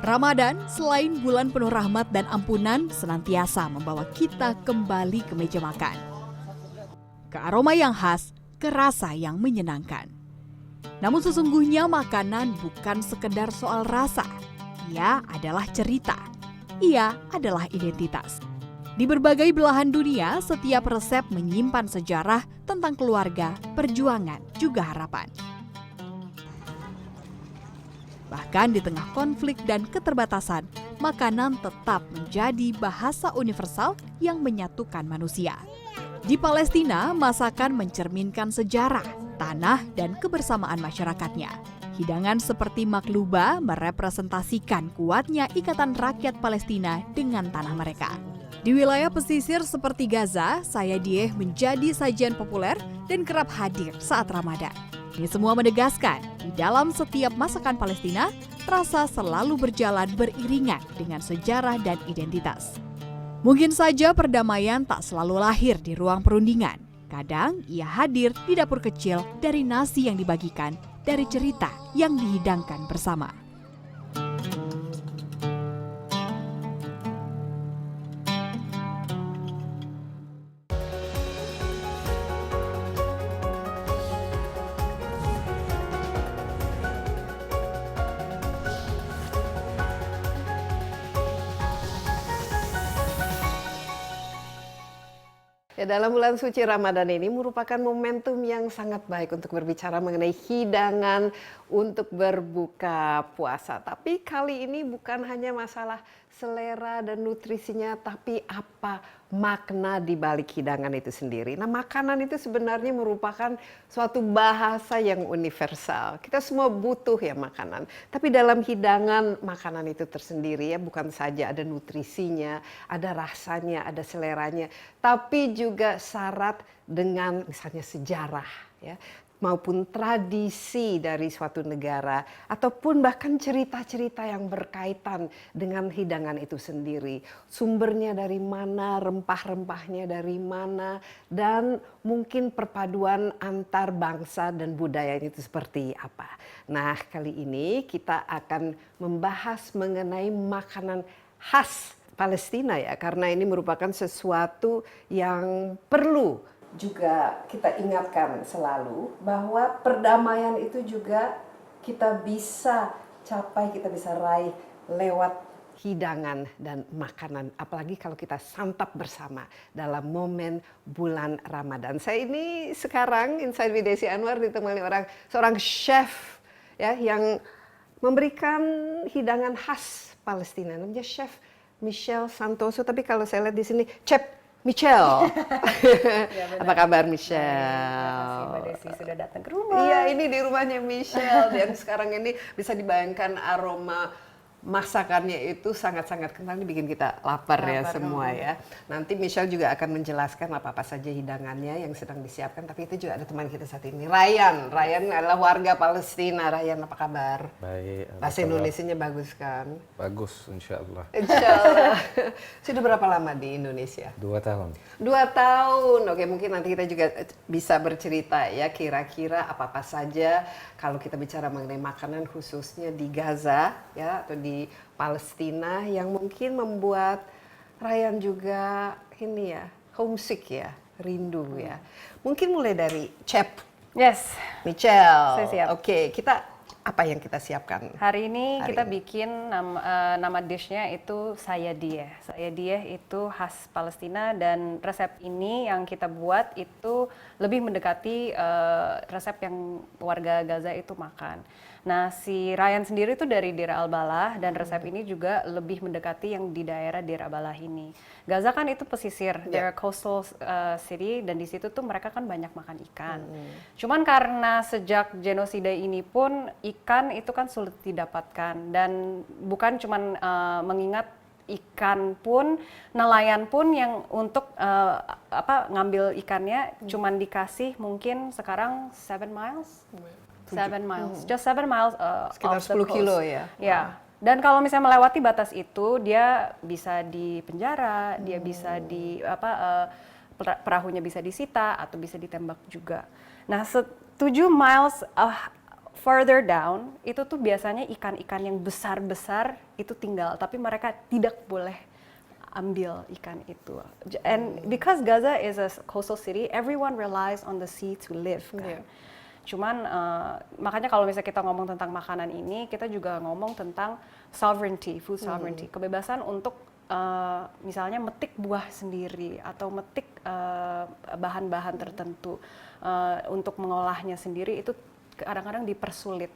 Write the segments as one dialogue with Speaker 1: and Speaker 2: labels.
Speaker 1: Ramadan, selain bulan penuh rahmat dan ampunan, senantiasa membawa kita kembali ke meja makan. Ke aroma yang khas, ke rasa yang menyenangkan. Namun sesungguhnya makanan bukan sekedar soal rasa. Ia adalah cerita. Ia adalah identitas. Di berbagai belahan dunia, setiap resep menyimpan sejarah tentang keluarga, perjuangan, juga harapan. Bahkan di tengah konflik dan keterbatasan, makanan tetap menjadi bahasa universal yang menyatukan manusia. Di Palestina, masakan mencerminkan sejarah, tanah, dan kebersamaan masyarakatnya. Hidangan seperti makluba merepresentasikan kuatnya ikatan rakyat Palestina dengan tanah mereka. Di wilayah pesisir seperti Gaza, sayadieh menjadi sajian populer dan kerap hadir saat Ramadan. Ini semua menegaskan, di dalam setiap masakan Palestina, rasa selalu berjalan beriringan dengan sejarah dan identitas. Mungkin saja perdamaian tak selalu lahir di ruang perundingan. Kadang ia hadir di dapur kecil dari nasi yang dibagikan, dari cerita yang dihidangkan bersama.
Speaker 2: Ya, dalam bulan suci Ramadan ini merupakan momentum yang sangat baik untuk berbicara mengenai hidangan untuk berbuka puasa. Tapi kali ini bukan hanya masalah selera dan nutrisinya, tapi apa makna di balik hidangan itu sendiri. Nah, makanan itu sebenarnya merupakan suatu bahasa yang universal. Kita semua butuh ya makanan. Tapi dalam hidangan makanan itu tersendiri ya bukan saja ada nutrisinya, ada rasanya, ada seleranya, tapi juga syarat dengan misalnya sejarah ya, maupun tradisi dari suatu negara, ataupun bahkan cerita-cerita yang berkaitan dengan hidangan itu sendiri. Sumbernya dari mana, rempah-rempahnya dari mana, dan mungkin perpaduan antar bangsa dan budaya itu seperti apa. Nah, kali ini kita akan membahas mengenai makanan khas Palestina ya, karena ini merupakan sesuatu yang perlu juga kita ingatkan selalu bahwa perdamaian itu juga kita bisa capai, kita bisa raih lewat hidangan dan makanan, apalagi kalau kita santap bersama dalam momen bulan Ramadan. Saya ini sekarang Insight with Desi Anwar ditemani seorang chef ya yang memberikan hidangan khas Palestina, namanya Chef Michelle Santoso, tapi kalau saya lihat di sini Chef Michelle. Ya, apa kabar Michelle?
Speaker 3: Terima kasih Mbak Desi sudah datang ke rumah.
Speaker 2: Iya, ini di rumahnya Michelle dan sekarang ini bisa dibayangkan aroma masakannya itu sangat-sangat kental, bikin kita lapar ya semua ya. Nanti Michelle juga akan menjelaskan apa-apa saja hidangannya yang sedang disiapkan, tapi itu juga ada teman kita saat ini, Ryan. Ryan adalah warga Palestina. Ryan, apa kabar?
Speaker 4: Baik.
Speaker 2: Bahasa Indonesianya bagus kan?
Speaker 4: Bagus, insya Allah.
Speaker 2: Insya Allah. Sudah berapa lama di Indonesia?
Speaker 4: 2 tahun.
Speaker 2: 2 tahun. Oke, mungkin nanti kita juga bisa bercerita ya kira-kira apa-apa saja kalau kita bicara mengenai makanan khususnya di Gaza ya, atau di Palestina yang mungkin membuat Ryan juga ini ya homesick ya, rindu ya. Mungkin mulai dari Chef
Speaker 3: Yes,
Speaker 2: Michelle.
Speaker 3: saya siap.
Speaker 2: Oke, apa yang kita siapkan?
Speaker 3: hari ini kita bikin nama dishnya itu sayadieh. Sayadieh itu khas Palestina dan resep ini yang kita buat itu lebih mendekati resep yang warga Gaza itu makan. Nah, si Ryan sendiri itu dari Deir al-Balah dan resep ini juga lebih mendekati yang di daerah Deir al-Balah ini. Gaza kan itu pesisir, they're a coastal city, dan di situ tuh mereka kan banyak makan ikan. Cuman karena sejak genosida ini pun ikan itu kan sulit didapatkan, dan bukan cuman mengingat ikan pun, nelayan pun yang untuk ngambil ikannya cuman dikasih mungkin sekarang 7 miles. 7 miles, just 7 miles
Speaker 2: Sekitar
Speaker 3: off the
Speaker 2: 10 kilo
Speaker 3: coast.
Speaker 2: ya?
Speaker 3: Ya. Dan kalau misalnya melewati batas itu, dia bisa dipenjara, dia bisa perahunya bisa disita atau bisa ditembak juga. Nah, 7 miles further down itu tuh biasanya ikan-ikan yang besar-besar itu tinggal, tapi mereka tidak boleh ambil ikan itu. And because Gaza is a coastal city, everyone relies on the sea to live. Kan?
Speaker 2: Yeah.
Speaker 3: Cuman makanya kalau misalnya kita ngomong tentang makanan ini, kita juga ngomong tentang sovereignty, food sovereignty, kebebasan untuk misalnya metik buah sendiri atau metik bahan-bahan tertentu untuk mengolahnya sendiri itu kadang-kadang dipersulit.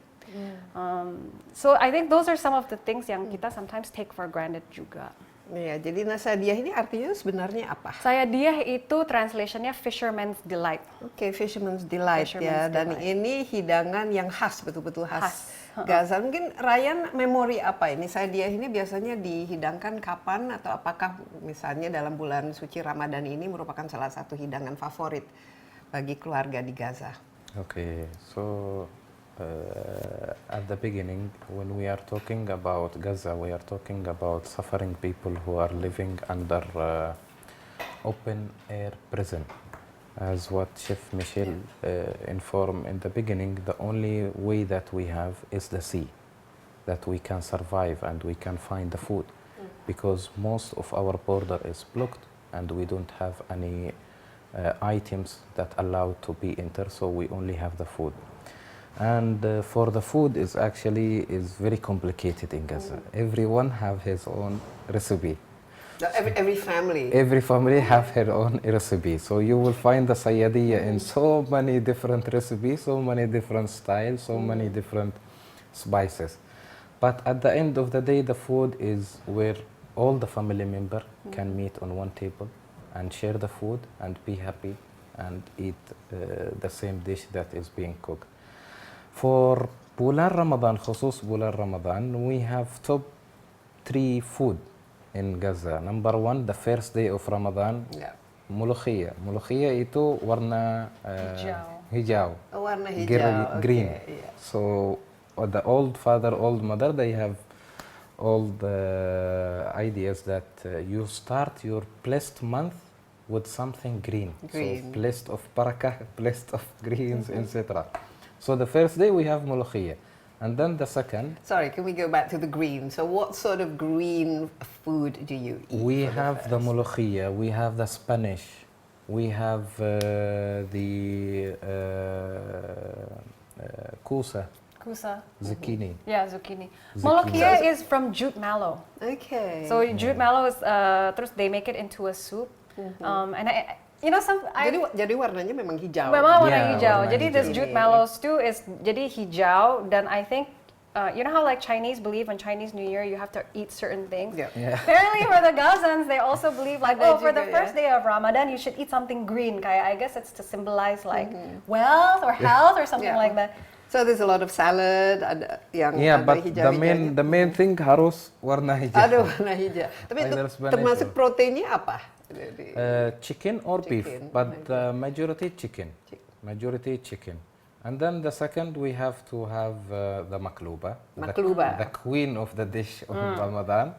Speaker 3: So I think those are some of the things yang kita sometimes take for granted juga.
Speaker 2: Iya, jadi nasadiah ini artinya sebenarnya apa?
Speaker 3: Saya dia itu translationnya fisherman's delight.
Speaker 2: Oke, fisherman's delight ya,
Speaker 3: Fisherman's
Speaker 2: dan
Speaker 3: delight.
Speaker 2: ini hidangan yang khas, betul-betul khas.
Speaker 3: Khas.
Speaker 2: Gaza. Mungkin Ryan memori apa ini? Sadiah ini biasanya dihidangkan kapan atau apakah misalnya dalam bulan suci Ramadan ini merupakan salah satu hidangan favorit bagi keluarga di Gaza?
Speaker 4: Okay, so at the beginning, when we are talking about Gaza, we are talking about suffering people who are living under open air prison. As what Chef Michel informed in the beginning, the only way that we have is the sea, that we can survive and we can find the food, because most of our border is blocked and we don't have any items that allow to be entered, so we only have the food. And for the food is very complicated in Gaza. Everyone have his own recipe.
Speaker 2: Every family.
Speaker 4: Every family have her own recipe. So you will find the sayadiyya in so many different recipes, so many different styles, so many different spices. But at the end of the day, the food is where all the family member can meet on one table and share the food and be happy and eat the same dish that is being cooked. For Bulan Ramadan, khusus Bulan Ramadan, we have top 3 food in Gaza. Number 1, the first day of Ramadan,
Speaker 2: Ya.
Speaker 4: mulukhiyah. Mulukhiyah itu warna hijau.
Speaker 2: Warna hijau.
Speaker 4: Green.
Speaker 2: Okay, yeah.
Speaker 4: So the old father, old mother, they have all the ideas that you start your blessed month with something green.
Speaker 2: Green.
Speaker 4: So blessed of barakah, blessed of greens, etc. So the first day we have mulukhiyah. And then the second,
Speaker 2: Sorry, can we go back to the green? So what sort of green food do you eat?
Speaker 4: we
Speaker 2: for the
Speaker 4: have the
Speaker 2: first?
Speaker 4: mulukhiyah, we have the Spanish, we have the kusa,
Speaker 3: Kusa.
Speaker 4: zucchini.
Speaker 3: Yeah, zucchini.
Speaker 4: Zucchini.
Speaker 3: Molokhia is from jute mallow.
Speaker 2: Okay.
Speaker 3: So jute mallow is terus they make it into a soup. And
Speaker 2: Jadi warnanya memang hijau.
Speaker 3: memang warna
Speaker 4: Yeah,
Speaker 3: hijau.
Speaker 4: warna
Speaker 3: Jadi
Speaker 4: hijau.
Speaker 3: this jute mallow stew is jadi hijau dan I think you know how like Chinese believe on Chinese New Year you have to eat certain things.
Speaker 2: Yeah.
Speaker 4: Yeah.
Speaker 3: Apparently for the Gazans they also believe like
Speaker 2: Ada
Speaker 3: oh for
Speaker 2: juga,
Speaker 3: the first
Speaker 2: ya.
Speaker 3: day of Ramadan you should eat something green. Kayak I guess it's to symbolize like wealth or health or something
Speaker 2: Yeah.
Speaker 3: like that.
Speaker 2: So there's a lot of salad, ada yang
Speaker 4: Yeah,
Speaker 2: ada
Speaker 4: but
Speaker 2: hijau-hijaunya.
Speaker 4: the main thing harus warna hijau.
Speaker 2: Ada warna hijau. Tapi itu
Speaker 4: Either Spanish
Speaker 2: termasuk
Speaker 4: or-
Speaker 2: proteinnya apa? Jadi,
Speaker 4: Chicken or beef,
Speaker 2: Chicken,
Speaker 4: but majority chicken.
Speaker 2: Chicken.
Speaker 4: Majority chicken. And then the second, we have to have the makluba,
Speaker 2: Makluba.
Speaker 4: the queen of the dish of Ramadan.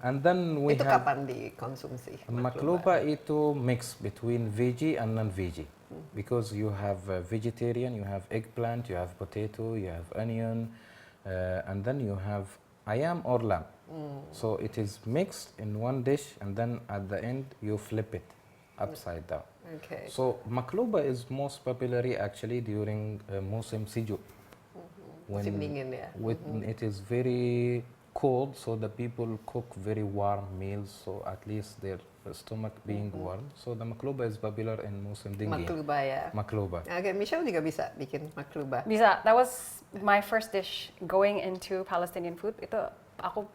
Speaker 4: And then we
Speaker 2: itu
Speaker 4: have
Speaker 2: kapan dikonsumsi?
Speaker 4: makluba itu mix between veggie and non-veggie. Because you have vegetarian, you have eggplant, you have potato, you have onion, and then you have ayam or lamb. So it is mixed in one dish, and then at the end you flip it upside down.
Speaker 2: Okay.
Speaker 4: So makluba is most popularly actually during musim sejuk.
Speaker 2: Musim dingin ya.
Speaker 4: When it is very cold, so the people cook very warm meals, so at least their stomach being warm. So the makluba is popular in musim dingin.
Speaker 2: Makluba ya.
Speaker 4: Makluba.
Speaker 2: Oke, Michelle juga bisa bikin makluba.
Speaker 3: Bisa. That was my first dish going into Palestinian food. Itu aku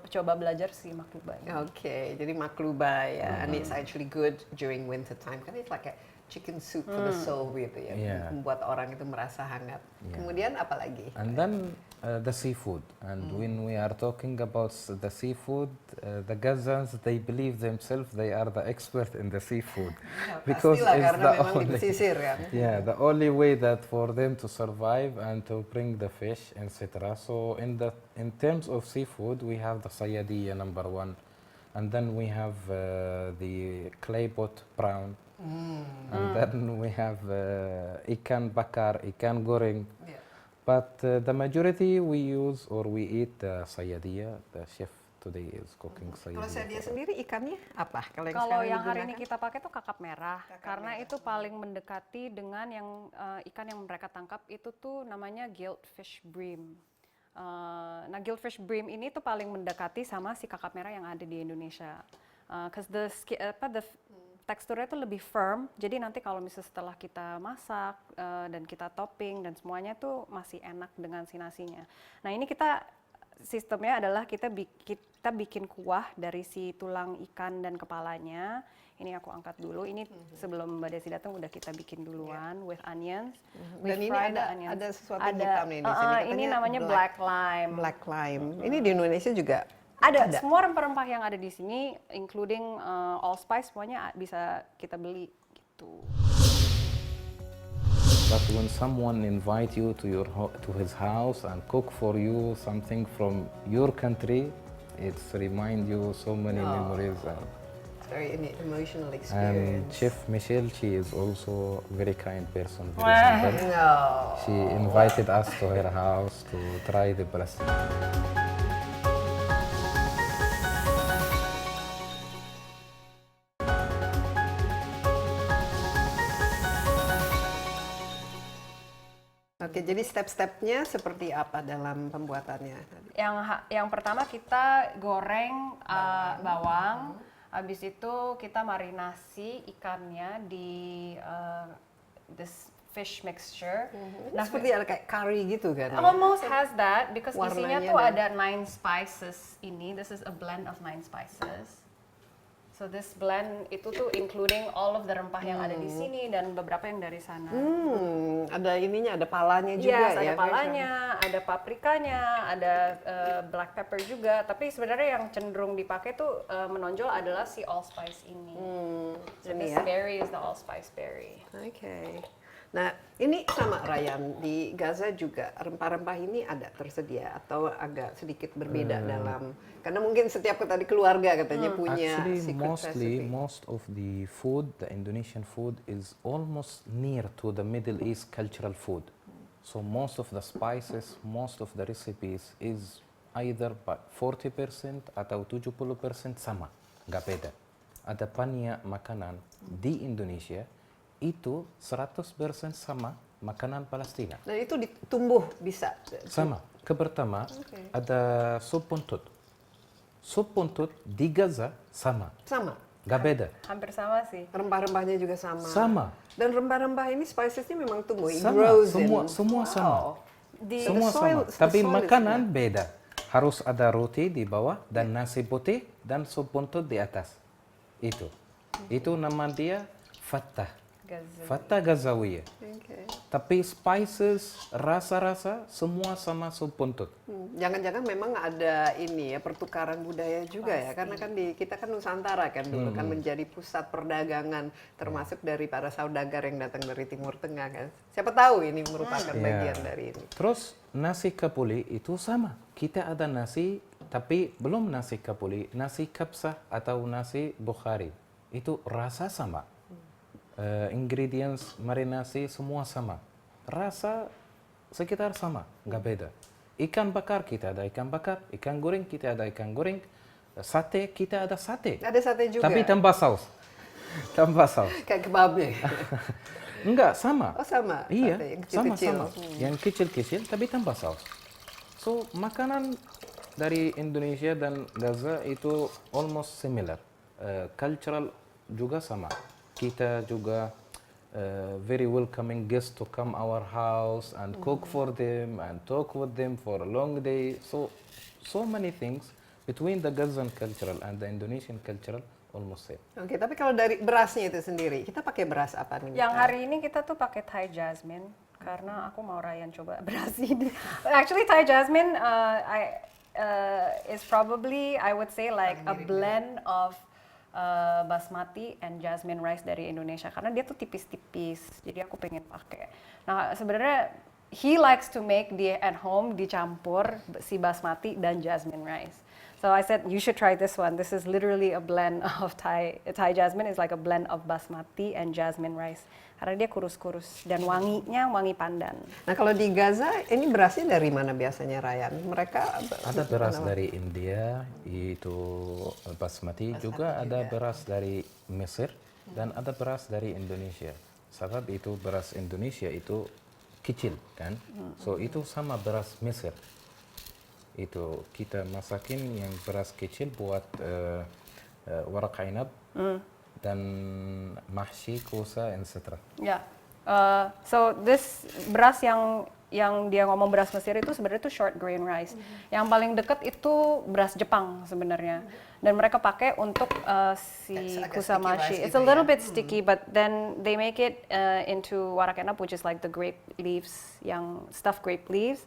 Speaker 3: coba belajar si makluba.
Speaker 2: Oke, jadi makluba ya, and it's actually good during winter time. Kan it's like a chicken soup for the soul gitu ya,
Speaker 4: Yeah.
Speaker 2: membuat orang itu merasa hangat.
Speaker 4: Yeah.
Speaker 2: Kemudian apa lagi?
Speaker 4: And then the seafood. And when we are talking about the seafood, the Gazans, they believe themselves they are the expert in the seafood.
Speaker 2: Pastilah karena memang di pesisir kan.
Speaker 4: Yeah, the only way that for them to survive and to bring the fish, etc. So in terms of seafood, we have the sayadiyya number 1, and then we have the clay pot prawn, and then we have ikan bakar, ikan goreng.
Speaker 2: Yeah.
Speaker 4: But the majority we use or we eat sayadiya. The chef today is cooking sayadiya.
Speaker 2: Kalau saya dia
Speaker 4: for us.
Speaker 2: sendiri ikannya apa? Kalau yang
Speaker 3: Kalau
Speaker 2: sekarang
Speaker 3: yang hari ini
Speaker 2: digunakan?
Speaker 3: kita pakai tuh kakap merah, karena
Speaker 2: merah.
Speaker 3: itu paling mendekati dengan yang ikan yang mereka tangkap itu tuh namanya giltfish bream. Nah, giltfish bream ini tuh paling mendekati sama si kakap merah yang ada di Indonesia. Cause teksturnya tuh lebih firm, jadi nanti kalau misalnya setelah kita masak dan kita topping dan semuanya tuh masih enak dengan si nasinya. Nah, ini sistemnya adalah kita bikin kuah dari si tulang ikan dan kepalanya. Ini aku angkat dulu. Ini sebelum Mbak Desi datang udah kita bikin duluan with onions. We
Speaker 2: Dan ini
Speaker 3: fry the onions.
Speaker 2: ada sesuatu yang hitam nih di sini.
Speaker 3: Ini
Speaker 2: Katanya
Speaker 3: namanya black lime.
Speaker 2: Black lime. Ini di Indonesia juga
Speaker 3: Ada semua rempah-rempah yang ada di sini, including allspice, semuanya bisa kita beli gitu.
Speaker 4: But when someone invite you to his house and cook for you something from your country, it's remind you so many memories.
Speaker 2: it's very emotional
Speaker 4: And
Speaker 2: experience.
Speaker 4: Chef Michelle, she is also very kind person, very humble.
Speaker 2: No.
Speaker 4: She invited us to her house to try the Palestine.
Speaker 2: Oke, jadi step-stepnya seperti apa dalam pembuatannya?
Speaker 3: Yang pertama kita goreng bawang, habis itu kita marinasi ikannya di this fish mixture.
Speaker 2: Nah, seperti ada kayak curry gitu kan?
Speaker 3: Almost has that because isinya
Speaker 2: Warnanya
Speaker 3: tuh
Speaker 2: dan-
Speaker 3: ada 9 spices ini. This is a blend of 9 spices. So this blend itu tuh including all of the rempah yang ada di sini dan beberapa yang dari sana.
Speaker 2: Ada ininya, ada palanya juga
Speaker 3: Yes,
Speaker 2: ya?
Speaker 3: ada palanya, ada paprikanya, ada black pepper juga. Tapi sebenarnya yang cenderung dipakai tuh menonjol adalah si allspice ini. So
Speaker 2: Ini
Speaker 3: this
Speaker 2: ya?
Speaker 3: berry is the allspice berry.
Speaker 2: Oke. Nah, ini sama Ryan, di Gaza juga rempah-rempah ini ada tersedia atau agak sedikit berbeda dalam, karena mungkin setiap tadi keluarga katanya punya
Speaker 4: Actually,
Speaker 2: secret recipe.
Speaker 4: most of the food, the Indonesian food, is almost near to the Middle East cultural food. So most of the spices, most of the recipes is either 40% atau 70% sama, nggak beda. Ada banyak makanan di Indonesia itu 100% sama makanan Palestina.
Speaker 2: Dan itu ditumbuh bisa?
Speaker 4: Sama. Pertama, ada sup buntut. Sup buntut di Gaza sama,
Speaker 2: Sama?
Speaker 4: nggak beda.
Speaker 3: Hampir sama sih.
Speaker 2: Rempah-rempahnya juga sama?
Speaker 4: Sama.
Speaker 2: Dan rempah-rempah ini spicesnya memang tumbuh, it
Speaker 4: Sama,
Speaker 2: grows
Speaker 4: semua sama.
Speaker 3: Di
Speaker 4: Semua
Speaker 2: The soil-
Speaker 4: sama.
Speaker 2: the
Speaker 4: Tapi
Speaker 2: soil is
Speaker 4: makanan beda. Harus ada roti di bawah dan nasi putih dan sup buntut di atas. Itu nama dia fatah.
Speaker 3: Gaza.
Speaker 4: Fatah Gazawiyah.
Speaker 2: Oke.
Speaker 4: Tapi spices, rasa-rasa semua sama sup buntut.
Speaker 2: Jangan-jangan memang ada ini ya pertukaran budaya juga ya, karena kan kita kan Nusantara kan dulu kan menjadi pusat perdagangan termasuk dari para saudagar yang datang dari Timur Tengah kan. Siapa tahu ini merupakan bagian dari ini.
Speaker 4: Terus nasi kapuli itu sama. Kita ada nasi, tapi belum nasi kapuli, nasi kapsah atau nasi Bukhari. Itu rasa sama. Ingredients, marinasi semua sama. Rasa sekitar sama, nggak beda. Ikan bakar kita ada ikan bakar, ikan goreng kita ada ikan goreng, sate kita ada sate.
Speaker 2: Ada sate juga.
Speaker 4: Tapi tanpa saus. Tanpa saus.
Speaker 2: Kayak kebabnya.
Speaker 4: Enggak, sama.
Speaker 2: Oh sama.
Speaker 4: Iya,
Speaker 2: Sate yang kecil-kecil.
Speaker 4: sama-sama. Yang kecil-kecil tapi tanpa saus. So, makanan dari Indonesia dan Gaza itu almost similar. Cultural juga sama. Kita juga very welcoming guests to come our house and cook for them and talk with them for a long day. So many things between the Gazan cultural and the Indonesian cultural almost same.
Speaker 2: Oke, tapi kalau dari berasnya itu sendiri, kita pakai beras apa nih?
Speaker 3: Yang hari ini kita tuh pakai Thai jasmine karena aku mau Ryan coba beras ini. Actually Thai jasmine is probably I would say like a blend of basmati and jasmine rice dari Indonesia karena dia tuh tipis-tipis. Jadi aku pengen pakai. Nah, sebenarnya he likes to make dia at home dicampur si basmati dan jasmine rice. So I said, you should try this one. This is literally a blend of Thai jasmine. It's like a blend of basmati and jasmine rice. Karena dia kurus-kurus dan wanginya wangi pandan.
Speaker 2: Nah kalau di Gaza ini berasnya dari mana biasanya Ryan? Mereka
Speaker 4: Ada beras dari India, itu basmati, juga ada beras dari Mesir, dan ada beras dari Indonesia. Sebab itu beras Indonesia itu kecil kan, so itu sama beras Mesir. Itu kita masakin yang beras kecil buat warak ainab dan mahshi, kosa, etc.
Speaker 3: Ya, so this beras yang dia ngomong beras Mesir itu sebenarnya itu short grain rice. Yang paling dekat itu beras Jepang sebenarnya. Dan mereka pakai untuk si
Speaker 2: Agak
Speaker 3: kusamashi.
Speaker 2: sticky rice
Speaker 3: It's
Speaker 2: gitu
Speaker 3: a little
Speaker 2: ya.
Speaker 3: bit sticky, but then they make it into warak enap, which is like the grape leaves, yang stuffed grape leaves.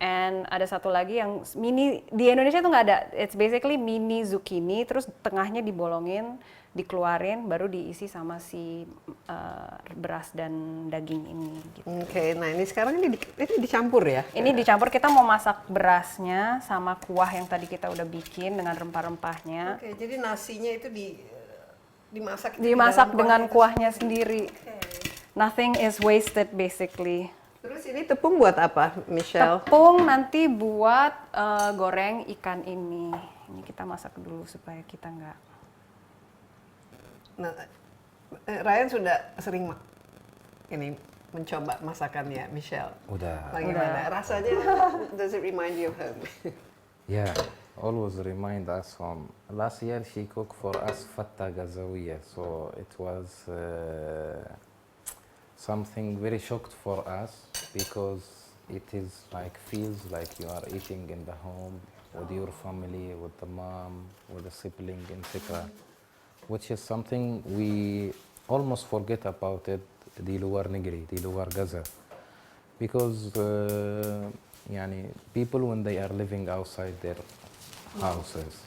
Speaker 3: And ada satu lagi yang mini, di Indonesia tuh nggak ada. It's basically mini zucchini, terus tengahnya dibolongin, dikeluarin, baru diisi sama si beras dan daging ini. Gitu.
Speaker 2: Oke, nah ini sekarang ini dicampur ya?
Speaker 3: Ini dicampur, kita mau masak berasnya sama kuah yang tadi kita udah bikin dengan rempah-rempahnya.
Speaker 2: Oke, jadi nasinya itu dimasak
Speaker 3: Dimasak
Speaker 2: dalam
Speaker 3: dengan
Speaker 2: kuah
Speaker 3: kuahnya sendiri. Nothing is wasted basically.
Speaker 2: Terus ini tepung buat apa, Michelle?
Speaker 3: Tepung nanti buat goreng ikan ini. Ini kita masak dulu supaya kita nggak.
Speaker 2: Nah, Ryan sudah sering ini mencoba masakannya Michelle.
Speaker 4: Udah.
Speaker 2: Bagaimana rasanya? Does it remind you of home?
Speaker 4: Yeah, always remind us home. Last year she cooked for us fatta gazawiya, so it was something very shocked for us because it is like feels like you are eating in the home with your family, with the mom, with the sibling, etc. Which is something we almost forget about it di luar negeri, di luar Gaza, because people when they are living outside their houses,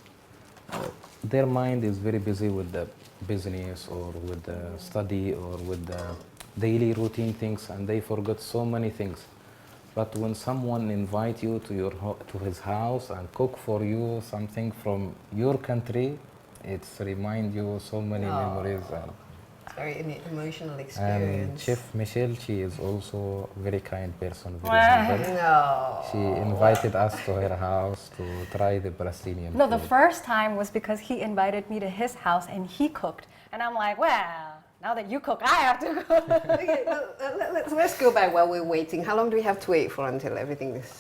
Speaker 4: their mind is very busy with the business or with the study or with the daily routine things, and they forget so many things. But when someone invite you to his house and cook for you something from your country, it's remind you so many memories.
Speaker 2: It's very emotional
Speaker 4: And
Speaker 2: experience.
Speaker 4: Chef Michelle, she is also a very kind person, very
Speaker 3: Wow.
Speaker 4: humble.
Speaker 2: No.
Speaker 4: She invited us to her house to try the Palestinian
Speaker 3: No, the
Speaker 4: food.
Speaker 3: first time was because he invited me to his house and he cooked. And I'm like, well, now that you cook, I have to cook.
Speaker 2: Okay, let's go back while we're waiting. How long do we have to wait for until everything is?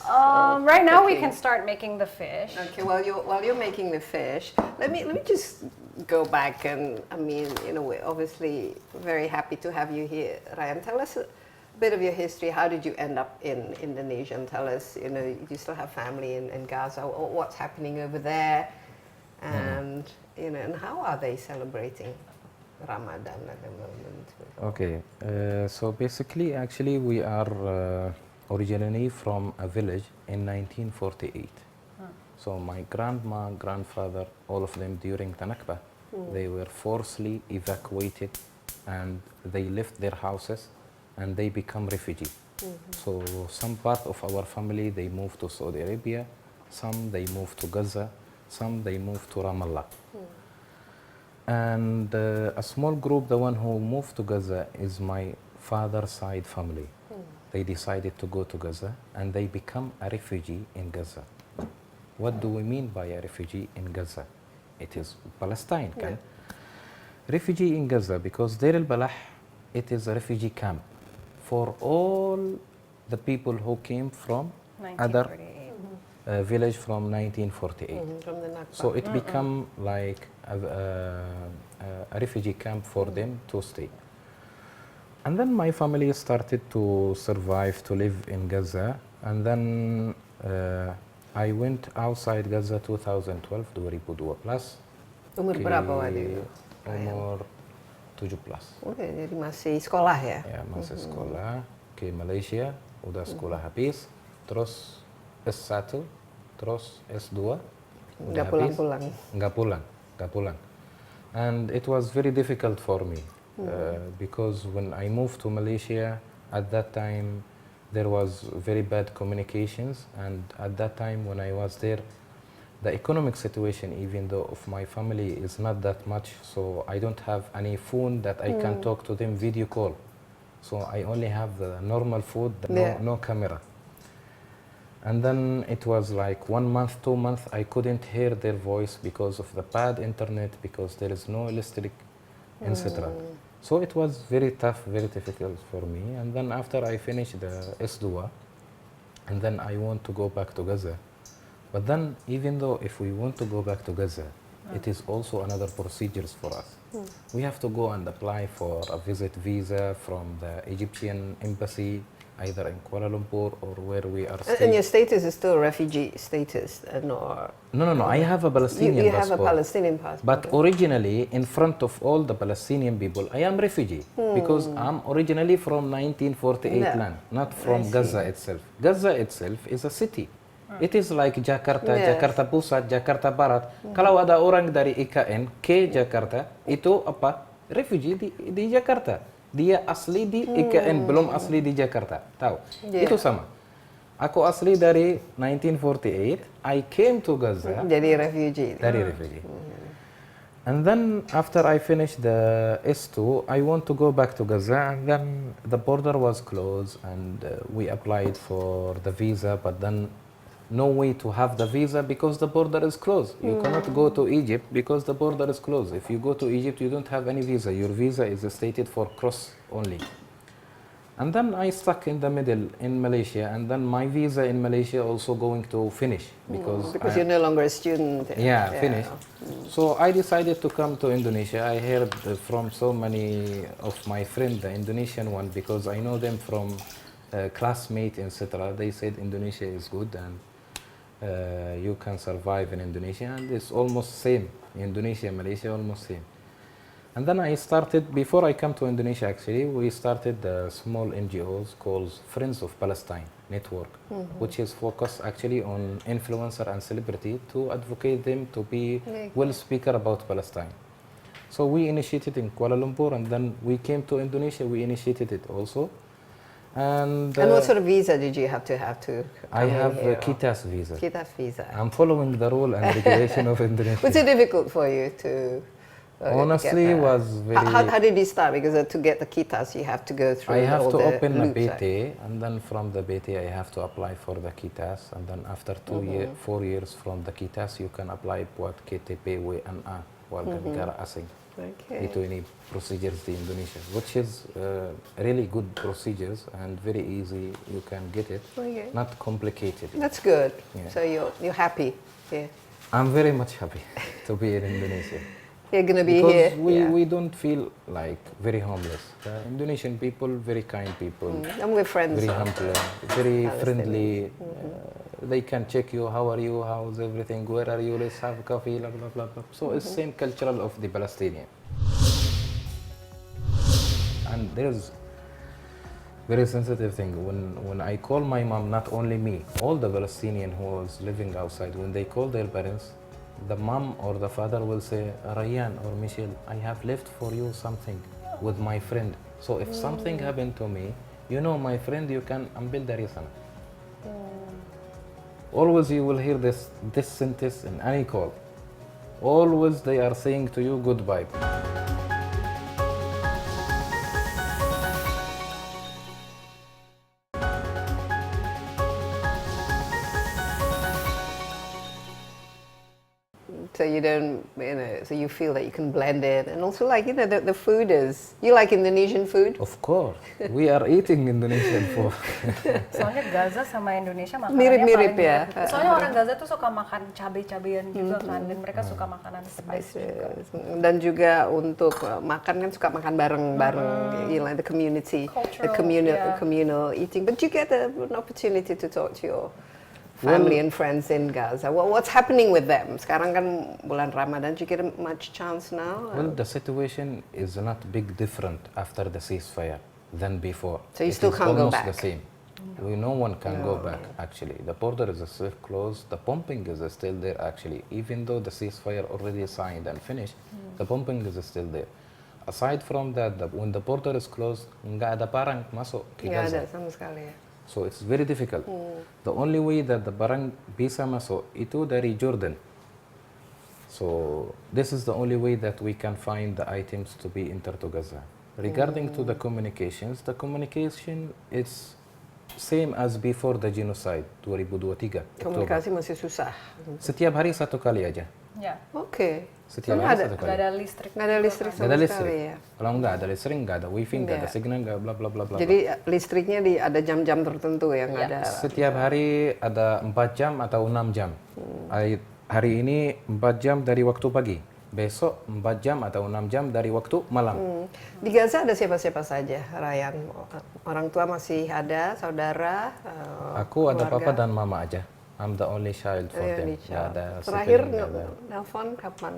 Speaker 3: Right now we
Speaker 2: cooking?
Speaker 3: can start making the fish.
Speaker 2: Okay, while you're making the fish, let me just go back, and I mean, we're obviously very happy to have you here, Ryan. Tell us a bit of your history. How did you end up in Indonesia? And tell us, you still have family in Gaza, or what's happening over there, and and how are they celebrating Ramadan at the moment?
Speaker 4: Okay, so basically, actually, we are originally from a village in 1948. So my grandma, grandfather, all of them during the Nakba, they were forcibly evacuated, and they left their houses, and they become refugee. So some part of our family, they moved to Saudi Arabia, some they moved to Gaza, some they moved to Ramallah. And a small group, the one who moved to Gaza, is my father's side family. They decided to go to Gaza, and they become a refugee in Gaza. What do we mean by a refugee in Gaza? It is Palestine, kan? Refugee in Gaza, because Deir al-Balah, it is a refugee camp for all the people who came from other
Speaker 3: 1948.
Speaker 4: village from 1948.
Speaker 2: From the Nakba.
Speaker 4: So it become like a refugee camp for them to stay. And then my family started to survive, to live in Gaza. And then I went outside Gaza 2012, 2012 plus.
Speaker 2: Umur berapa waktu itu?
Speaker 4: Umur 17.
Speaker 2: Oke, jadi masih sekolah ya?
Speaker 4: Ya, masih sekolah ke Malaysia, udah sekolah habis, terus S1, terus S2, udah habis,
Speaker 2: pulang-pulang.
Speaker 4: nggak pulang. And it was very difficult for me because when I moved to Malaysia, at that time there was very bad communications, and at that time when I was there, the economic situation, even though of my family, is not that much, so I don't have any phone that I can talk to them video call. So I only have the normal food, no camera. And then it was like 1 month, 2 months, I couldn't hear their voice because of the bad internet, because there is no electric, etc. So it was very tough, very difficult for me. And then after I finished the S2, and then I want to go back to Gaza. But then, even though if we want to go back to Gaza, it is also another procedures for us. We have to go and apply for a visit visa from the Egyptian embassy, either in Kuala Lumpur or where we are staying.
Speaker 2: And your status is still refugee status, or
Speaker 4: No. I have a Palestinian
Speaker 2: you
Speaker 4: passport.
Speaker 2: have a Palestinian passport.
Speaker 4: But originally, in front of all the Palestinian people, I am refugee because I'm originally from 1948
Speaker 2: Yeah.
Speaker 4: land, not from Gaza itself. Gaza itself is a city. It is like Jakarta,
Speaker 2: Yes.
Speaker 4: Jakarta Pusat, Jakarta Barat. Kalau ada orang dari IKN ke Jakarta, itu apa? Refugee di Jakarta. Dia asli di IKN, belum asli di Jakarta. Tahu?
Speaker 2: Yeah.
Speaker 4: Itu sama. Aku asli dari 1948. I came to Gaza.
Speaker 2: Jadi refugee.
Speaker 4: Dari refugee. And then after I finished the S2, I want to go back to Gaza, and then the border was closed, and we applied for the visa, but then no way to have the visa because the border is closed. You cannot go to Egypt because the border is closed. If you go to Egypt, you don't have any visa. Your visa is stated for cross only. And then I stuck in the middle in Malaysia, and then my visa in Malaysia also going to finish because
Speaker 2: You're no longer a student.
Speaker 4: finish. So I decided to come to Indonesia. I heard from so many of my friends, the Indonesian one, because I know them from classmates, etc. They said Indonesia is good and you can survive in Indonesia, and it's almost same. Indonesia, Malaysia, almost same. And then I started, before I come to Indonesia actually, we started the small NGOs called Friends of Palestine Network, which is focused actually on influencer and celebrity to advocate them to be well speaker about Palestine. So we initiated in Kuala Lumpur, and then we came to Indonesia, we initiated it also. And
Speaker 2: what sort of visa did you have to
Speaker 4: I
Speaker 2: come in
Speaker 4: have
Speaker 2: here?
Speaker 4: a KITAS visa.
Speaker 2: KITAS visa.
Speaker 4: I'm following the rule and regulation of Indonesia.
Speaker 2: Was it difficult for you to
Speaker 4: Honestly,
Speaker 2: get
Speaker 4: it
Speaker 2: that?
Speaker 4: was very...
Speaker 2: How did you start? Because to get the KITAS, you have to go through
Speaker 4: I have
Speaker 2: all
Speaker 4: to
Speaker 2: the
Speaker 4: open a
Speaker 2: loops, right?
Speaker 4: BT, and then from the BT I have to apply for the KITAS, and then after 4 years from the KITAS you can apply buat KTP WNA, warga negara asing.
Speaker 2: Okay.
Speaker 4: Itu ini procedures di Indonesia, which is really good procedures and very easy. You can get it,
Speaker 2: Okay.
Speaker 4: not complicated.
Speaker 2: That's good.
Speaker 4: Yeah.
Speaker 2: So you're happy here.
Speaker 4: I'm very much happy to be in Indonesia.
Speaker 2: You're gonna be
Speaker 4: Because
Speaker 2: here.
Speaker 4: we don't feel like very homeless. The Indonesian people, very kind people.
Speaker 2: And we're friends.
Speaker 4: Very
Speaker 2: of
Speaker 4: humble, very
Speaker 2: Palestinians.
Speaker 4: friendly. They can check you, how are you, how's everything, where are you, let's have coffee, blah, blah, blah, blah. So it's same cultural of the Palestinian. And there's very sensitive thing. When I call my mom, not only me, all the Palestinian who was living outside, when they call their parents, the mom or the father will say, Rayyan or Michelle, I have left for you something with my friend. So if something happened to me, you know my friend, you can ambil dari sana. Always you will hear this sentence in any call. Always they are saying to you goodbye.
Speaker 2: So you don't, so you feel that you can blend in, and also like the food is. You like Indonesian food?
Speaker 4: Of course, we are eating Indonesian food.
Speaker 3: Soalnya Gaza sama Indonesia makanannya
Speaker 2: Mirip-mirip
Speaker 3: paling
Speaker 2: ya.
Speaker 3: mirip. Soalnya orang Gaza tuh suka makan cabai-cabean juga kan, dan mereka suka makanan pedas juga.
Speaker 2: Dan juga untuk makan kan suka makan bareng-bareng, like the community, the
Speaker 3: Cultural,
Speaker 2: communal eating. But you get an opportunity to talk to your family and friends in Gaza. What's happening with them? Sekarang kan bulan Ramadan, do you get much chance now?
Speaker 4: Well, the situation is not big different after the ceasefire than before.
Speaker 2: So you
Speaker 4: It
Speaker 2: still
Speaker 4: is
Speaker 2: can't go
Speaker 4: almost
Speaker 2: back?
Speaker 4: the same. No one can go back actually. The border is still closed. The pumping is still there actually. Even though the ceasefire already signed and finished, the pumping is still there. Aside from that, when the border is closed, nggak ada barang masuk ke
Speaker 2: Nggak
Speaker 4: Gaza.
Speaker 2: ada sama sekali ya.
Speaker 4: So it's very difficult. The only way that the barang bisa masuk itu dari Jordan. So this is the only way that we can find the items to be entered to Gaza. Regarding to the communication is same as before the genocide 2023 Oktober.
Speaker 2: Komunikasi masih susah.
Speaker 4: Setiap hari satu kali aja.
Speaker 3: Ya,
Speaker 2: Oke.
Speaker 4: Setiap
Speaker 2: Nggak
Speaker 4: hari
Speaker 2: ada-
Speaker 4: satu kali.
Speaker 3: nggak ada listrik.
Speaker 2: Nggak ada listrik
Speaker 4: Nggak
Speaker 2: sama
Speaker 4: ada
Speaker 2: sekali
Speaker 4: listrik.
Speaker 2: ya.
Speaker 4: Kalau nggak ada listrik, nggak ada wifi, nggak ada
Speaker 2: Nggak.
Speaker 4: signal, nggak bla bla bla bla.
Speaker 2: Jadi listriknya ada jam-jam tertentu yang
Speaker 3: Iya.
Speaker 2: ada.
Speaker 4: Setiap hari ada 4 jam atau 6 jam. Hari ini 4 jam dari waktu pagi. Besok 4 jam atau 6 jam dari waktu malam.
Speaker 2: Di Gaza ada siapa-siapa saja, Ryan? Orang tua masih ada, saudara?
Speaker 4: Aku ada
Speaker 2: keluarga?
Speaker 4: papa dan mama aja. I'm the only child for
Speaker 2: Iya,
Speaker 4: them.
Speaker 2: di
Speaker 4: Nggak ada
Speaker 2: Terakhir
Speaker 4: sibling, nggak ada.
Speaker 2: nelfon kapan?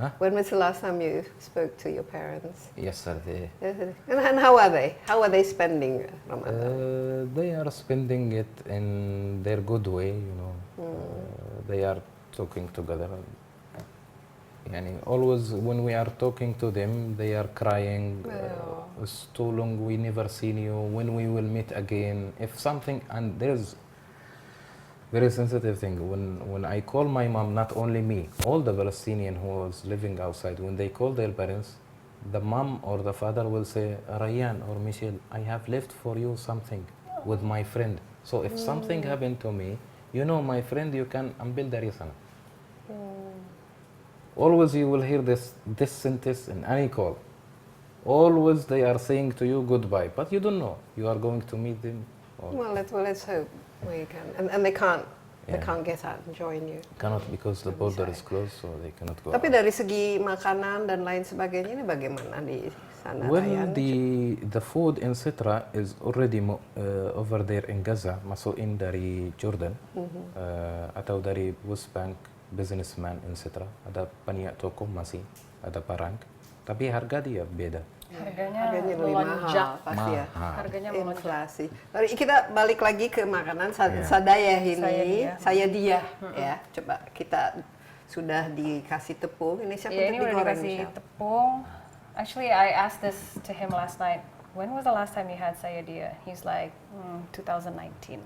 Speaker 4: Hah?
Speaker 2: When was the last time you spoke to your parents?
Speaker 4: Yesterday.
Speaker 2: And how are they? How are they spending Ramadan?
Speaker 4: They are spending it in their good way, you know. They are talking together. Yani always when we are talking to them, they are crying. It's too long. We never seen you. When we will meet again? If something, and there's very sensitive thing. When I call my mom, not only me, all the Palestinian who was living outside, when they call their parents, the mom or the father will say, Rayyan or Michelle, I have left for you something with my friend. So if something happened to me, you know my friend, you can ambil dari sana. Always you will hear this sentence in any call. Always they are saying to you goodbye, but you don't know. You are going to meet them. Or
Speaker 2: Well, let's hope we can. And they can't. They
Speaker 4: Yeah.
Speaker 2: can't get out and join you.
Speaker 4: cannot because the border is closed, so they cannot go
Speaker 2: Tapi
Speaker 4: out.
Speaker 2: dari segi makanan dan lain sebagainya ini bagaimana di sana?
Speaker 4: Well,
Speaker 2: Ryan?
Speaker 4: the food in Sitra is already over there in Gaza, masukin dari Jordan atau dari West Bank businessman in Sitra. Ada banyak toko masih, ada barang, tapi harga dia beda.
Speaker 3: Harganya
Speaker 2: Harganya lebih
Speaker 3: melonjak.
Speaker 2: mahal pasti ya.
Speaker 4: Mahal.
Speaker 3: Harganya melonjak.
Speaker 2: Inflasi. Lalu kita balik lagi ke makanan
Speaker 4: Yeah.
Speaker 2: sadaya ini.
Speaker 3: Sayadiyah.
Speaker 2: Sayadiyah, ya. Coba kita sudah dikasih tepung. Ini siapa
Speaker 3: Ya, ini udah
Speaker 2: digoreng,
Speaker 3: dikasih
Speaker 2: Michelle?
Speaker 3: tepung. Actually, I asked this to him last night. When was the last time you had sayadiyah? He's like, 2019.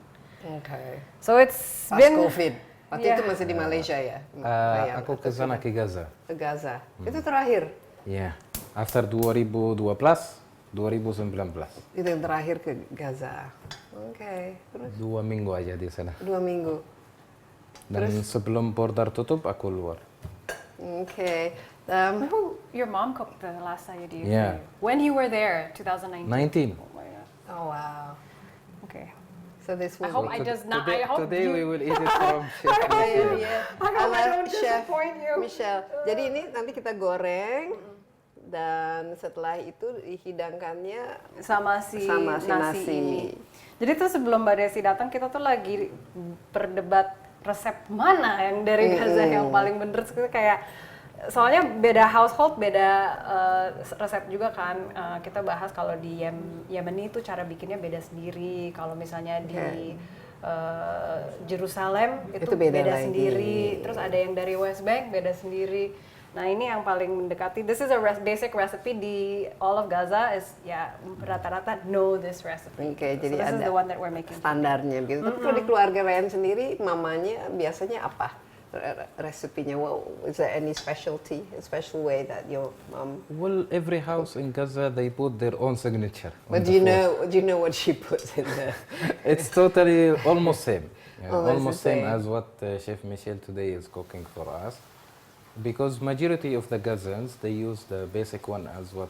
Speaker 2: Okay.
Speaker 3: So it's
Speaker 2: Pas
Speaker 3: been
Speaker 2: COVID. Waktu
Speaker 3: Yeah.
Speaker 2: itu masih di Malaysia ya? Ryan?
Speaker 4: Aku ke sana ke Gaza.
Speaker 2: Ke Gaza. Itu terakhir.
Speaker 4: Yeah. After 2012, 2019.
Speaker 2: Itu yang terakhir ke Gaza. Oke. Terus
Speaker 4: 2 minggu aja di sana.
Speaker 2: 2 minggu.
Speaker 4: Dan sebelum border tutup, aku luar.
Speaker 2: Oke.
Speaker 3: your mom cooked the last sayadiyah.
Speaker 4: Yeah.
Speaker 3: for you. When you were there, 2019.
Speaker 4: 19.
Speaker 3: Oh my God.
Speaker 2: Oh wow.
Speaker 3: Okay.
Speaker 2: So this
Speaker 3: I
Speaker 2: will
Speaker 3: hope I just not.
Speaker 4: Today,
Speaker 3: I hope
Speaker 4: today we
Speaker 3: you.
Speaker 4: will eat it from Chef
Speaker 2: Iya,
Speaker 4: Michelle.
Speaker 2: iya.
Speaker 3: I hope I
Speaker 2: Ala
Speaker 3: don't
Speaker 2: Chef
Speaker 3: disappoint you.
Speaker 2: Michelle. Jadi ini nanti kita goreng dan setelah itu dihidangkannya
Speaker 3: sama si
Speaker 2: Sama si nasi.
Speaker 3: ini. Jadi tuh sebelum Mbak Desi datang kita tuh lagi berdebat resep mana yang dari Gaza yang paling bener. Terus kayak soalnya beda household, beda resep juga kan. Kita bahas kalau di Yemen itu cara bikinnya beda sendiri. Kalau misalnya di Jerusalem itu
Speaker 2: beda
Speaker 3: beda
Speaker 2: lagi.
Speaker 3: sendiri. Terus ada yang dari West Bank beda sendiri. Nah ini yang paling mendekati. This is a basic recipe di all of Gaza is ya rata-rata know this recipe.
Speaker 2: Oke,
Speaker 3: So
Speaker 2: jadi
Speaker 3: this is
Speaker 2: ada
Speaker 3: the one that we're making.
Speaker 2: standarnya gitu. Tapi kalau di keluarga Ryan sendiri, mamanya biasanya apa resepinya? Well, is there any specialty, a special way that your mom?
Speaker 4: Well, every house in Gaza, they put their own signature. on
Speaker 2: But
Speaker 4: the food.
Speaker 2: do you know what she puts in there?
Speaker 4: It's totally almost same. Yeah,
Speaker 2: Almost
Speaker 4: almost
Speaker 2: the
Speaker 4: same
Speaker 2: same.
Speaker 4: as what Chef Michelle today is cooking for us. Because majority of the Gazans, they use the basic one as what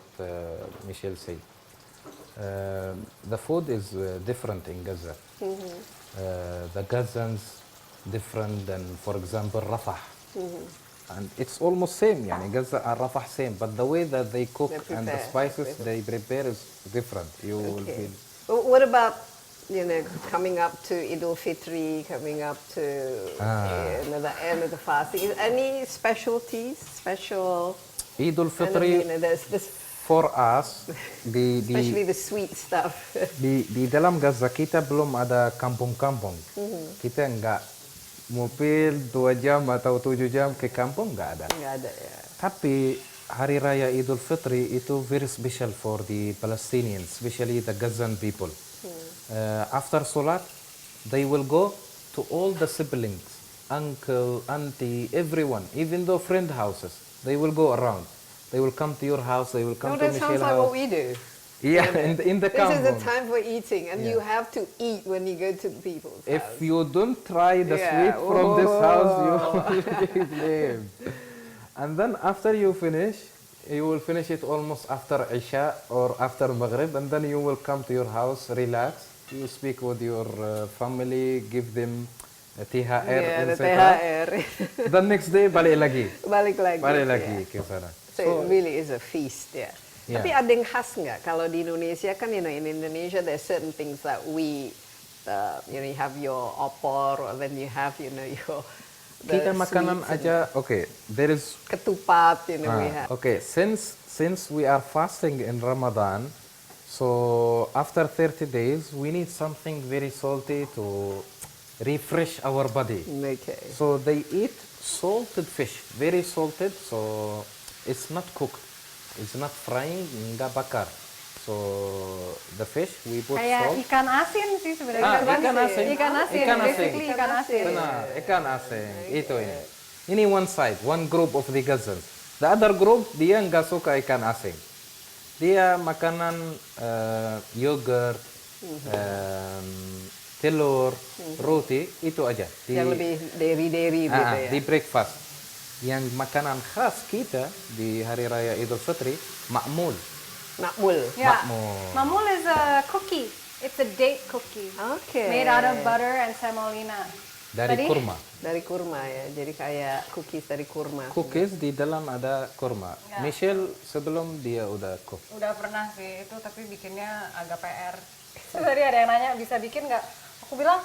Speaker 4: Michelle said. The food is different in Gaza. The Gazans different than, for example, Rafah. And it's almost same, yani Gaza and Rafah same, but the way that they cook
Speaker 2: They
Speaker 4: and the
Speaker 2: prepare.
Speaker 4: spices they prepare is different. You will
Speaker 2: Okay.
Speaker 4: feel.
Speaker 2: What about coming up to Idul Fitri, coming up to the end of the fasting? Is any specialties, special?
Speaker 4: Eid
Speaker 2: kind of,
Speaker 4: al-Fitr
Speaker 2: there's this,
Speaker 4: for us,
Speaker 2: especially the sweet stuff.
Speaker 4: di dalam Gaza kita belum ada kampung-kampung. Kita nggak mobil 2 jam atau 7 jam ke kampung, nggak ada.
Speaker 2: Nggak ada ya.
Speaker 4: Tapi Hari Raya Idul Fitri itu very special for the Palestinians, especially the Gazan people. After Salat, they will go to all the siblings uncle, auntie, everyone, even though friend houses, they will go around. They will come to your house, they will come
Speaker 2: No,
Speaker 4: to
Speaker 2: that sounds
Speaker 4: Michelle's
Speaker 2: like
Speaker 4: house.
Speaker 2: what we do.
Speaker 4: Yeah, in the
Speaker 2: This is the
Speaker 4: compound.
Speaker 2: time for eating, and
Speaker 4: Yeah.
Speaker 2: you have to eat when you go to people's
Speaker 4: If
Speaker 2: house.
Speaker 4: you don't try the
Speaker 2: Yeah.
Speaker 4: sweet from this house, you
Speaker 2: Oh.
Speaker 4: will be blamed. And then after you finish, you will finish it almost after Isha or after Maghrib, and then you will come to your house, relax. You speak with your family, give them THR,
Speaker 2: Yeah, the
Speaker 4: etc.
Speaker 2: THR.
Speaker 4: The next day, balik lagi.
Speaker 2: Balik lagi.
Speaker 4: Balik
Speaker 2: yeah.
Speaker 4: lagi ke sana.
Speaker 2: So, it really is a feast, yeah.
Speaker 4: Yeah.
Speaker 2: Tapi ada yang khas nggak? Kalau di Indonesia kan, in Indonesia there's certain things that we, you have your opor, or then you have, your the
Speaker 4: Kita makanan
Speaker 2: sweets and
Speaker 4: aja, okay, there is
Speaker 2: ketupat, we have.
Speaker 4: okay, since we are fasting in Ramadan, so after 30 days, we need something very salty to refresh our body.
Speaker 2: Okay.
Speaker 4: So they eat salted fish, very salted, so it's not cooked. It's not frying, nggak bakar. So the fish, we put
Speaker 3: Kayak
Speaker 4: salt.
Speaker 3: ikan asin sih sebenarnya.
Speaker 4: Ikan asin.
Speaker 3: Ikan asin.
Speaker 4: Ikan asin.
Speaker 3: Basically ikan asin.
Speaker 4: Benar, ikan asin. Itu ini. Ini one side, one group of the Gazans. The other group, dia nggak suka ikan asin. Dia makanan yogurt, telur, roti, itu aja.
Speaker 2: Yang lebih dairy gitu ya.
Speaker 4: Di breakfast. Yang makanan khas kita di Hari Raya Idul Fitri, makmul.
Speaker 2: Makmul.
Speaker 3: Yeah.
Speaker 4: Makmul.
Speaker 3: Mamul is a cookie. It's a date cookie.
Speaker 2: Okay.
Speaker 3: Made out of butter and semolina.
Speaker 4: Dari
Speaker 3: Tadi?
Speaker 4: kurma.
Speaker 2: Dari kurma ya, jadi kayak cookies dari kurma.
Speaker 4: Cookies di dalam ada kurma.
Speaker 3: Ya.
Speaker 4: Michelle sebelum dia udah cook.
Speaker 3: Udah pernah sih itu, tapi bikinnya agak PR. Tadi ada yang nanya bisa bikin nggak? Aku bilang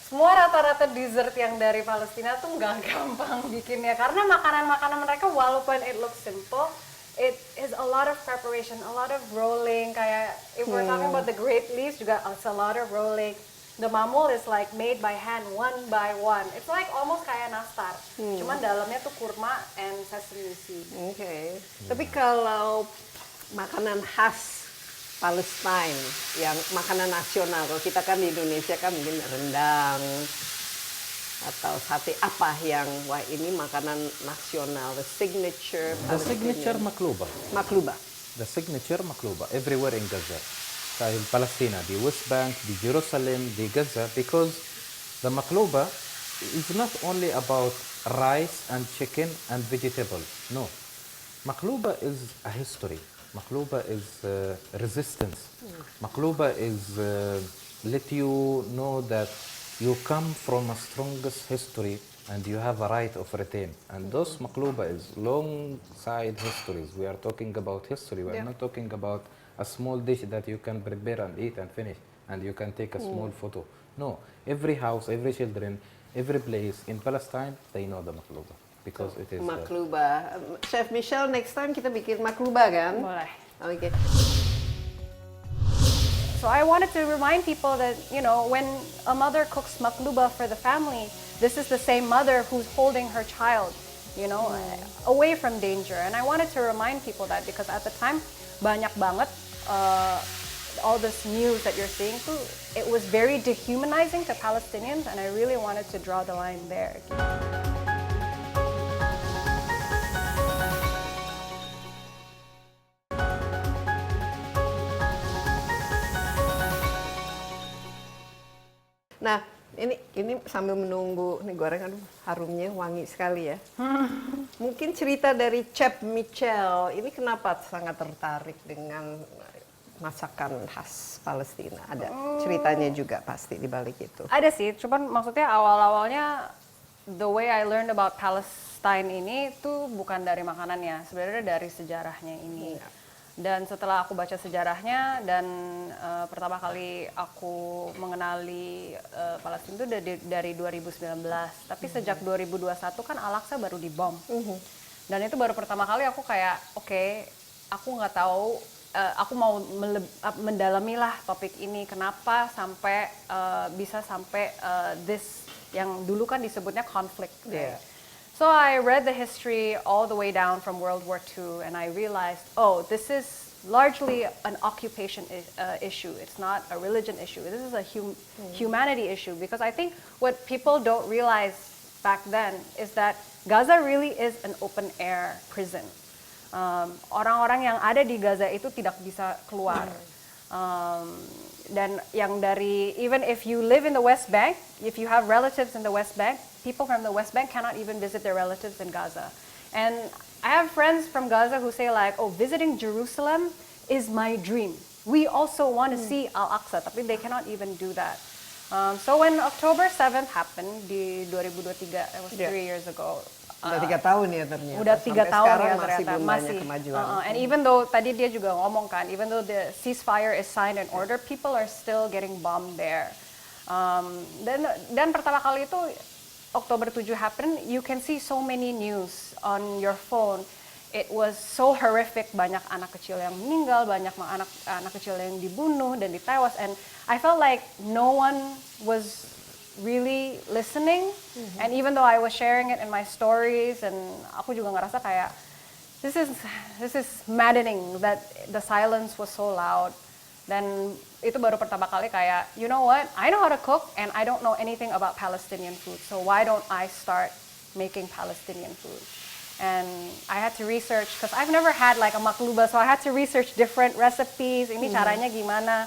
Speaker 3: semua rata-rata dessert yang dari Palestina tuh nggak gampang bikinnya, karena makanan-makanan mereka walaupun it looks simple, it is a lot of preparation, a lot of rolling. Kayak if we're talking about the grape leaves juga, it's a lot of rolling. The mamul is like made by hand, one by one. It's like almost kayak nastar, cuman dalamnya tuh kurma and sesame seed.
Speaker 2: Oke. Tapi kalau makanan khas Palestine, yang makanan nasional, kalau kita kan di Indonesia kan mungkin rendang atau sate, apa yang wah ini makanan nasional, the signature
Speaker 4: The signature
Speaker 2: Palestinian.
Speaker 4: makluba.
Speaker 2: Makluba.
Speaker 4: The signature makluba everywhere in Gaza. Sa Palestina, di West Bank, di Jerusalem, di Gaza, because the makluba is not only about rice and chicken and vegetables. No. Makluba is a history. Makluba is resistance. Makluba is let you know that you come from a strongest history and you have a right of retain. And those makluba is long side histories. We are talking about history. We are not talking about a small dish that you can prepare and eat and finish and you can take a small photo. No, every house, every children, every place in Palestine, they know the makluba because it is
Speaker 2: Makluba. Chef Michelle, next time kita bikin makluba kan?
Speaker 3: Boleh.
Speaker 2: Oke.
Speaker 3: So I wanted to remind people that, when a mother cooks makluba for the family, this is the same mother who's holding her child, away from danger. And I wanted to remind people that because at the time, banyak banget all this news that you're seeing too, it was very dehumanizing to Palestinians, and I really wanted to draw the line there.
Speaker 2: Nah, ini sambil menunggu nih gorengan, harumnya wangi sekali ya. Mungkin cerita dari Chef Michelle, ini kenapa sangat tertarik dengan masakan khas Palestina? Ada ceritanya juga pasti di balik itu.
Speaker 3: Ada sih, cuman maksudnya awal-awalnya the way I learned about Palestine ini tuh bukan dari makanannya, sebenarnya dari sejarahnya ini.
Speaker 2: Iya.
Speaker 3: Dan setelah aku baca sejarahnya dan pertama kali aku mengenali Palestina itu dari 2019. Tapi sejak 2021 kan Al-Aqsa baru dibom. Dan itu baru pertama kali aku kayak, oke, aku nggak tahu, aku mau mendalami lah topik ini. Kenapa sampai bisa sampai this yang dulu kan disebutnya konflik.
Speaker 2: Yeah.
Speaker 3: So I read the history all the way down from World War II, and I realized, this is largely an occupation issue. It's not a religion issue. This is a humanity issue, because I think what people don't realize back then is that Gaza really is an open air prison. Orang-orang yang ada di Gaza itu tidak bisa keluar. Dan yang dari, even if you live in the West Bank, if you have relatives in the West Bank, people from the West Bank cannot even visit their relatives in Gaza. And I have friends from Gaza who say like, oh, visiting Jerusalem is my dream. We also want to see Al-Aqsa, tapi they cannot even do that. So when October 7th happened di 2023, that was 3 years ago.
Speaker 2: Udah 3 tahun ya ternyata.
Speaker 3: Udah 3 tahun
Speaker 2: sekarang
Speaker 3: ya
Speaker 2: masih
Speaker 3: ternyata.
Speaker 2: belum banyak kemajuan.
Speaker 3: And even though tadi dia juga ngomong kan, even though the ceasefire is signed and order, people are still getting bombed there. Dan pertama kali itu Oktober 7 happened, you can see so many news on your phone. It was so horrific, banyak anak kecil yang meninggal, banyak anak kecil yang dibunuh dan ditewas, and I felt like no one was really listening. And even though I was sharing it in my stories, and aku juga ngerasa kayak this is maddening that the silence was so loud. Dan itu baru pertama kali kayak, you know what, I know how to cook and I don't know anything about Palestinian food, so why don't I start making Palestinian food? And I had to research, because I've never had like a makluba, so I had to research different recipes, ini caranya gimana.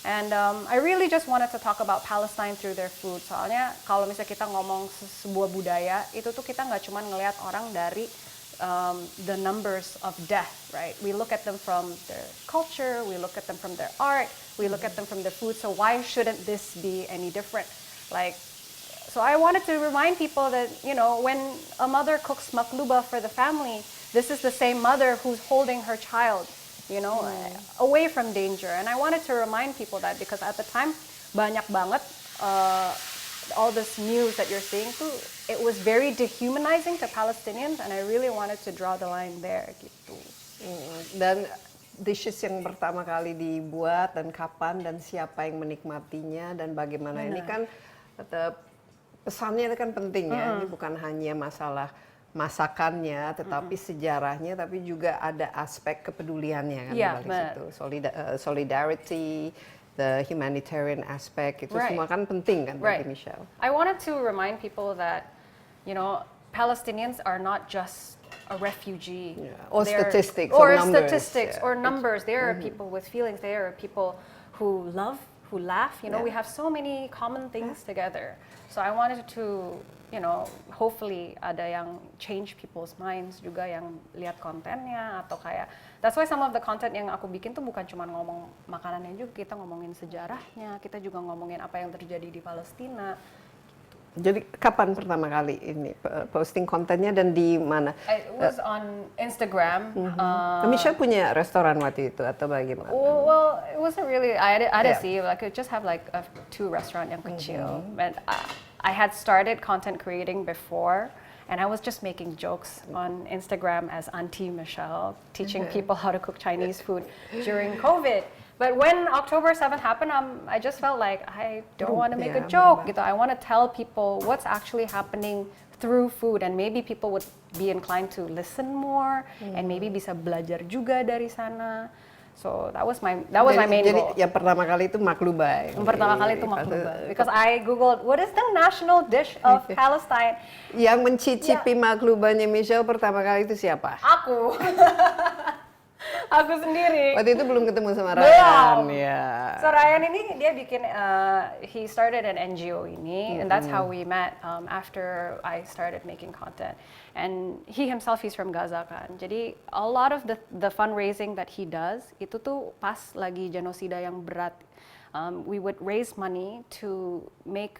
Speaker 3: And I really just wanted to talk about Palestine through their food. Soalnya kalau misalnya kita ngomong sebuah budaya, itu tuh kita nggak cuma ngelihat orang dari the numbers of death, right? We look at them from their culture, we look at them from their art, we look at them from their food. So why shouldn't this be any different? Like, so I wanted to remind people that, you know, when a mother cooks makluba for the family, this is the same mother who's holding her child, you know, away from danger. And I wanted to remind people that, because at the time, banyak banget all this news that you're seeing too, it was very dehumanizing to Palestinians, and I really wanted to draw the line there, gitu.
Speaker 2: Dan dishes yang pertama kali dibuat, dan kapan, dan siapa yang menikmatinya, dan bagaimana. Ini kan pesannya itu kan penting ya, ini bukan hanya masalah masakannya, tetapi sejarahnya, tapi juga ada aspek kepeduliannya kan di balik situ. Solidarity, the humanitarian aspect, itu semua kan penting kan bagi Michelle.
Speaker 3: I wanted to remind people that, you know, Palestinians are not just a refugee.
Speaker 2: Or statistics,
Speaker 3: or numbers. There are people with feelings. There are people who love, who laugh. You know, we have so many common things together. So I wanted to, you know, hopefully ada yang change people's minds juga, yang lihat kontennya, atau kayak, that's why some of the content yang aku bikin tuh bukan cuma ngomong makanannya juga, kita ngomongin sejarahnya, kita juga ngomongin apa yang terjadi di Palestina.
Speaker 2: Jadi kapan pertama kali ini posting kontennya dan di mana?
Speaker 3: It was on Instagram.
Speaker 2: Michelle punya restoran waktu itu atau bagaimana?
Speaker 3: Well, it wasn't really. Ada sih, like I just have like 2 restaurant yang kecil. But I had started content creating before, and I was just making jokes on Instagram as Auntie Michelle, teaching people how to cook Chinese food during COVID. But when October 7th happened, I just felt like I don't want to make a joke. Gitu. I want to tell people what's actually happening through food, and maybe people would be inclined to listen more, and maybe bisa belajar juga dari sana. So that was my main goal.
Speaker 2: Jadi yang pertama kali itu makluba.
Speaker 3: Pertama kali itu makluba. Because I googled what is the national dish of Palestine.
Speaker 2: Yang mencicipi maklubanya Michelle pertama kali itu siapa?
Speaker 3: Aku. Aku sendiri.
Speaker 2: Waktu itu belum ketemu sama Ryan. Ya.
Speaker 3: So Ryan ini dia bikin, he started an NGO ini, and that's how we met after I started making content. And he himself, he's from Gaza kan. Jadi a lot of the fundraising that he does itu tuh pas lagi genosida yang berat. We would raise money to make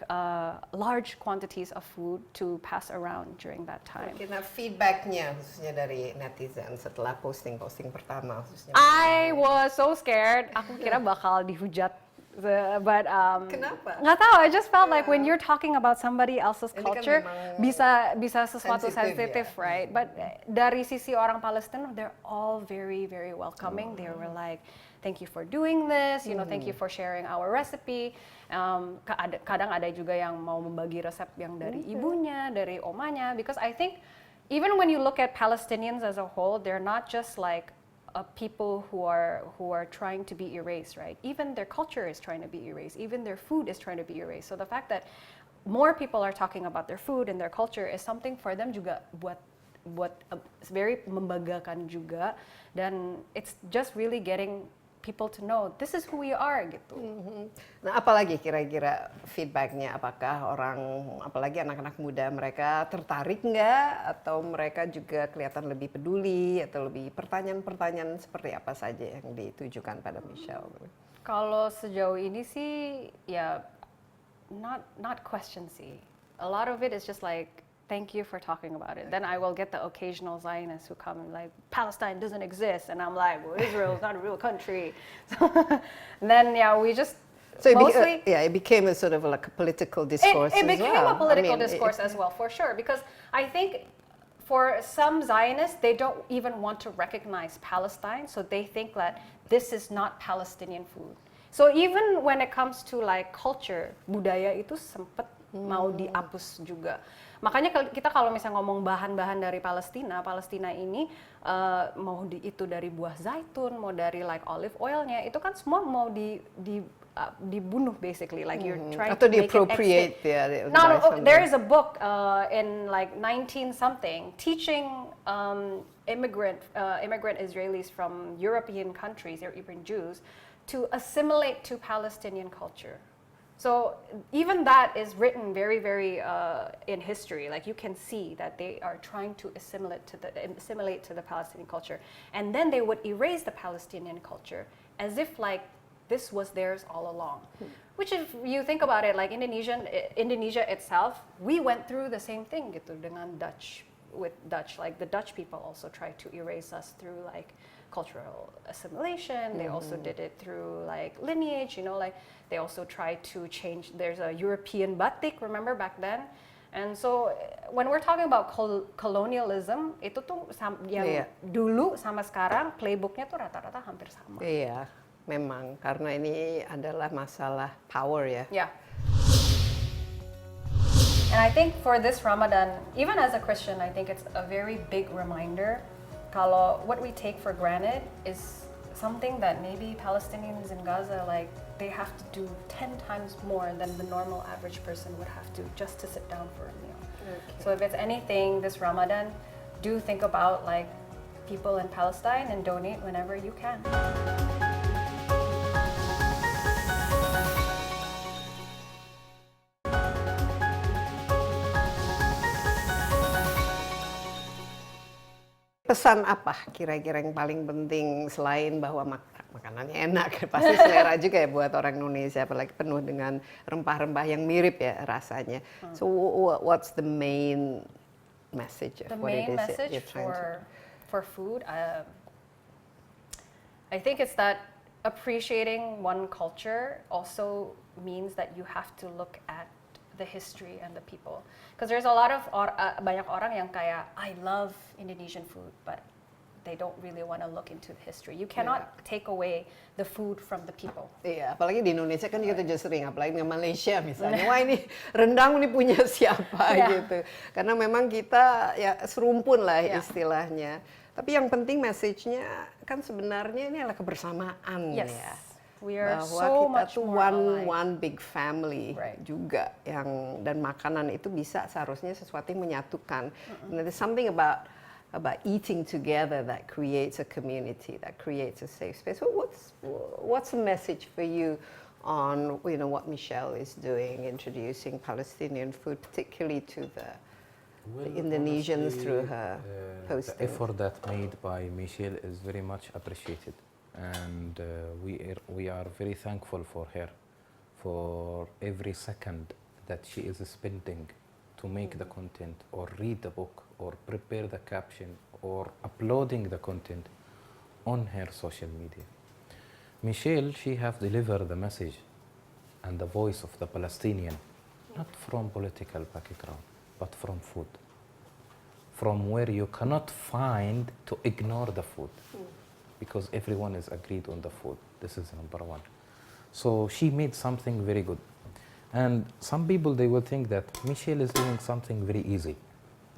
Speaker 3: large quantities of food to pass around during that time.
Speaker 2: Nah, feedbacknya khususnya dari netizen setelah posting pertama khususnya.
Speaker 3: I was so scared. Aku kira bakal dihujat. But
Speaker 2: kenapa?
Speaker 3: Nggak tahu. I just felt like when you're talking about somebody else's culture, bisa sesuatu sensitif,
Speaker 2: ya?
Speaker 3: right? But dari sisi orang Palestina, they're all very, very welcoming. They were like, thank you for doing this, you know, thank you for sharing our recipe. Kadang ada juga yang mau membagi resep yang dari ibunya, dari omanya, because I think even when you look at Palestinians as a whole, they're not just like people who are trying to be erased, right? Even their culture is trying to be erased. Even their food is trying to be erased. So the fact that more people are talking about their food and their culture is something for them juga very membanggakan juga, dan it's just really getting people to know this is who we are gitu.
Speaker 2: Nah, apalagi kira-kira feedbacknya? Apakah orang, apalagi anak-anak muda, mereka tertarik nggak? Atau mereka juga kelihatan lebih peduli? Atau lebih pertanyaan-pertanyaan seperti apa saja yang ditujukan pada Michelle?
Speaker 3: Kalau sejauh ini sih ya not question sih. A lot of it is just like, thank you for talking about it. Then I will get the occasional Zionists who come and like, Palestine doesn't exist, and I'm like, well, Israel is not a real country. And then yeah, we just
Speaker 2: So
Speaker 3: mostly
Speaker 2: it became a sort of like a political discourse.
Speaker 3: it
Speaker 2: as
Speaker 3: became
Speaker 2: well.
Speaker 3: a political
Speaker 2: I mean,
Speaker 3: discourse as well, for sure, because I think for some Zionists, they don't even want to recognize Palestine, so they think that this is not Palestinian food. So even when it comes to like culture, budaya itu sempat mau dihapus juga. Makanya kita kalau misalnya ngomong bahan-bahan dari Palestina ini mau itu dari buah zaitun, mau dari like olive oilnya, itu kan semua mau dibunuh basically, like you're trying
Speaker 2: atau
Speaker 3: to make it
Speaker 2: di-appropriate
Speaker 3: exist.
Speaker 2: ya.
Speaker 3: No, there is a book in like 19 something teaching immigrant Israelis from European countries, European Jews, to assimilate to Palestinian culture. So even that is written very, very in history. Like you can see that they are trying to assimilate to the Palestinian culture, and then they would erase the Palestinian culture as if like this was theirs all along. Which, if you think about it, like Indonesia itself, we went through the same thing gitu dengan Dutch. Like the Dutch people also tried to erase us through like cultural assimilation. They also did it through like lineage, like they also tried to change. There's a European batik, remember back then? And so when we're talking about colonialism, itu tuh yang dulu sama sekarang playbooknya tuh rata-rata hampir sama.
Speaker 2: Iya, memang karena ini adalah masalah power ya.
Speaker 3: Yeah. And I think for this Ramadan, even as a Christian, I think it's a very big reminder. Kalau what we take for granted is something that maybe Palestinians in Gaza, like, they have to do 10 times more than the normal average person would have to just to sit down for a meal. Okay. So if it's anything this Ramadan, do think about like people in Palestine and donate whenever you can.
Speaker 2: Pesan apa kira-kira yang paling penting selain bahwa makanannya enak, pasti selera juga ya buat orang Indonesia, apalagi penuh dengan rempah-rempah yang mirip ya rasanya. So what's the main message of
Speaker 3: the
Speaker 2: what it
Speaker 3: main
Speaker 2: is that
Speaker 3: message
Speaker 2: you're trying to...
Speaker 3: for food, I think it's that appreciating one culture also means that you have to look at the history and the people, because there's a lot of banyak orang yang kayak, I love Indonesian food, but they don't really want to look into the history. You cannot take away the food from the people.
Speaker 2: Iya, apalagi di Indonesia kan kita juga sering, apalagi di Malaysia misalnya, wah ini rendang ini punya siapa gitu. Karena memang kita ya serumpun lah istilahnya. Tapi yang penting message-nya kan sebenarnya ini adalah kebersamaan ya.
Speaker 3: We are
Speaker 2: bahwa
Speaker 3: so
Speaker 2: kita
Speaker 3: much
Speaker 2: tuh
Speaker 3: more
Speaker 2: one big family juga, yang dan makanan itu bisa seharusnya sesuatu yang menyatukan. And there's something about eating together that creates a community, that creates a safe space. So what's a message for you on what Michelle is doing, introducing Palestinian food, particularly to the Indonesians
Speaker 4: honestly,
Speaker 2: through her posting?
Speaker 4: The effort that made by Michelle is very much appreciated, and we are very thankful for her, for every second that she is spending to make the content or read the book or prepare the caption or uploading the content on her social media. Michelle, she have delivered the message and the voice of the Palestinian, not from political background, but from food, from where you cannot find to ignore the food, because everyone is agreed on the food. This is number one. So she made something very good. And some people, they will think that Michelle is doing something very easy.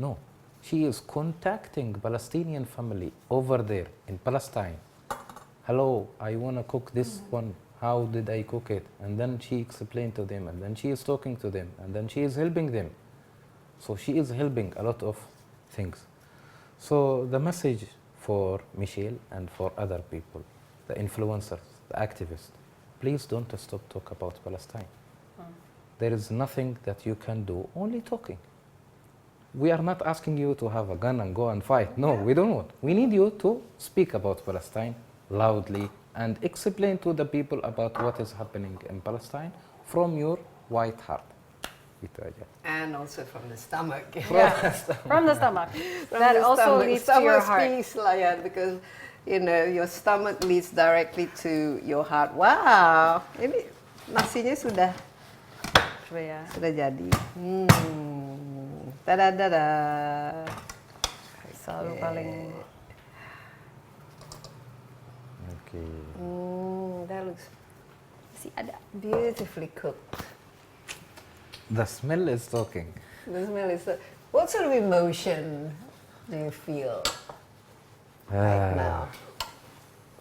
Speaker 4: No, she is contacting Palestinian family over there in Palestine. Hello, I want to cook this one. how did I cook it? And then she explained to them, and then she is talking to them, and then she is helping them. So she is helping a lot of things. So the message for Michelle and for other people, the influencers, the activists, please don't stop talk about Palestine. There is nothing that you can do, only talking. We are not asking you to have a gun and go and fight. No, we don't want. We need you to speak about Palestine loudly and explain to the people about what is happening in Palestine from your white heart. Itu aja.
Speaker 2: And also from the stomach.
Speaker 3: From the stomach.
Speaker 2: From
Speaker 3: That
Speaker 2: the
Speaker 3: also
Speaker 2: stomach.
Speaker 3: leads to your heart.
Speaker 2: Speaks lah ya, because you know your stomach leads directly to your heart. Wow, ini nasinya sudah
Speaker 3: Coba ya.
Speaker 2: jadi. Tada.
Speaker 3: Selalu paling
Speaker 4: Okay.
Speaker 2: That looks
Speaker 3: masih ada.
Speaker 2: beautifully cooked.
Speaker 4: The smell is talking.
Speaker 2: The smell is. What sort of emotion do you feel right now,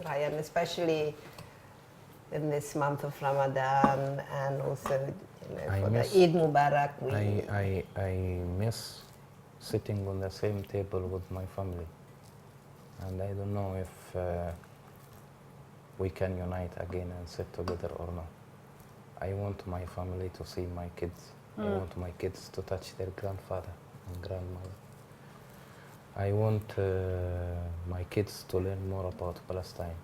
Speaker 2: Ryan? Especially in this month of Ramadan, and also
Speaker 4: I
Speaker 2: for the
Speaker 4: miss-
Speaker 2: Eid Mubarak week.
Speaker 4: I miss sitting on the same table with my family, and I don't know if we can unite again and sit together or not. I want my family to see my kids. I want my kids to touch their grandfather and grandmother. I want my kids to learn more about Palestine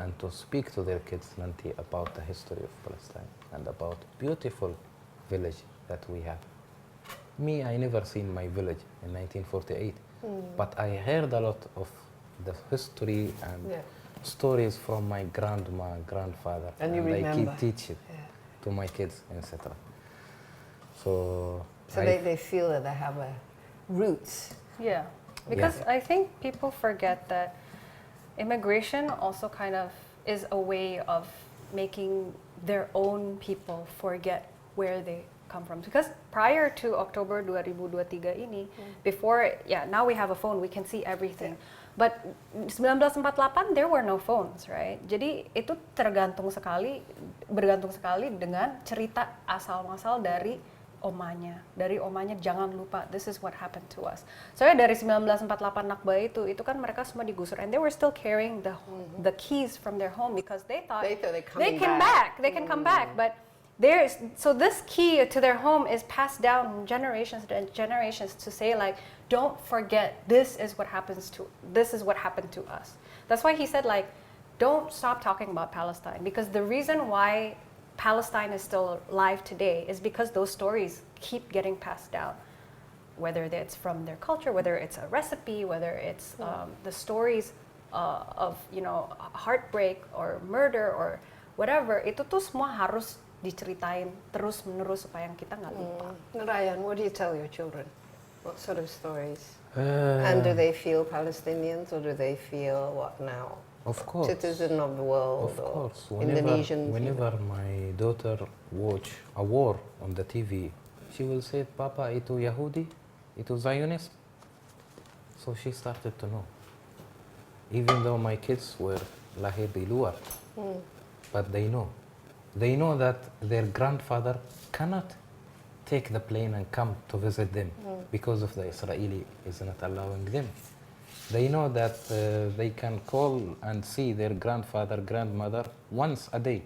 Speaker 4: and to speak to their kids nanti about the history of Palestine and about beautiful village that we have. Me, I never seen my village in 1948, but I heard a lot of the history and stories from my grandma, grandfather,
Speaker 2: And you
Speaker 4: I keep
Speaker 2: remember.
Speaker 4: teaching to my kids, etc. So
Speaker 2: They feel that they have roots.
Speaker 3: Yeah, because I think people forget that immigration also kind of is a way of making their own people forget where they come from. Because prior to October 2023 ini, before, now we have a phone, we can see everything. But 1948 there were no phones, right? Jadi itu bergantung sekali dengan cerita asal-masal dari omanya jangan lupa this is what happened to us. Soalnya dari 1948 Nakba itu kan mereka semua digusur and they were still carrying the keys from their home because they thought
Speaker 2: They
Speaker 3: they can come back, but so this key to their home is passed down generations and generations to say like, don't forget this is what happened to us. That's why he said like, don't stop talking about Palestine, because the reason why Palestine is still alive today is because those stories keep getting passed down, whether it's from their culture, whether it's a recipe, whether it's the stories of heartbreak or murder or whatever. Itu tuh semua harus diceritain terus menerus supaya kita nggak lupa.
Speaker 2: Ryan, what do you tell your children? What sort of stories? And do they feel Palestinians or do they feel what now?
Speaker 4: of course,
Speaker 2: Citizen of the world
Speaker 4: of
Speaker 2: or
Speaker 4: course.
Speaker 2: Indonesian?
Speaker 4: Whenever my daughter watch a war on the TV, she will say, "Papa, itu Yahudi, itu Zionist." So she started to know. Even though my kids were lahir di luar, but they know. They know that their grandfather cannot take the plane and come to visit them because of the Israeli is not allowing them. They know that they can call and see their grandfather, grandmother once a day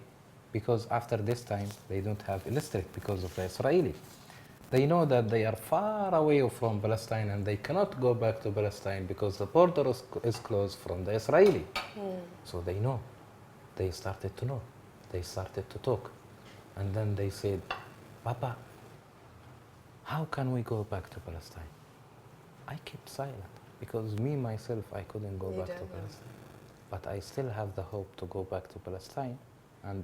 Speaker 4: because after this time they don't have electric because of the Israeli. They know that they are far away from Palestine and they cannot go back to Palestine because the border is closed from the Israeli. So they know. They started to know. They started to talk. And then they said, "Papa, how can we go back to Palestine?" I kept silent because me, myself, I couldn't go back to Palestine. But I still have the hope to go back to Palestine and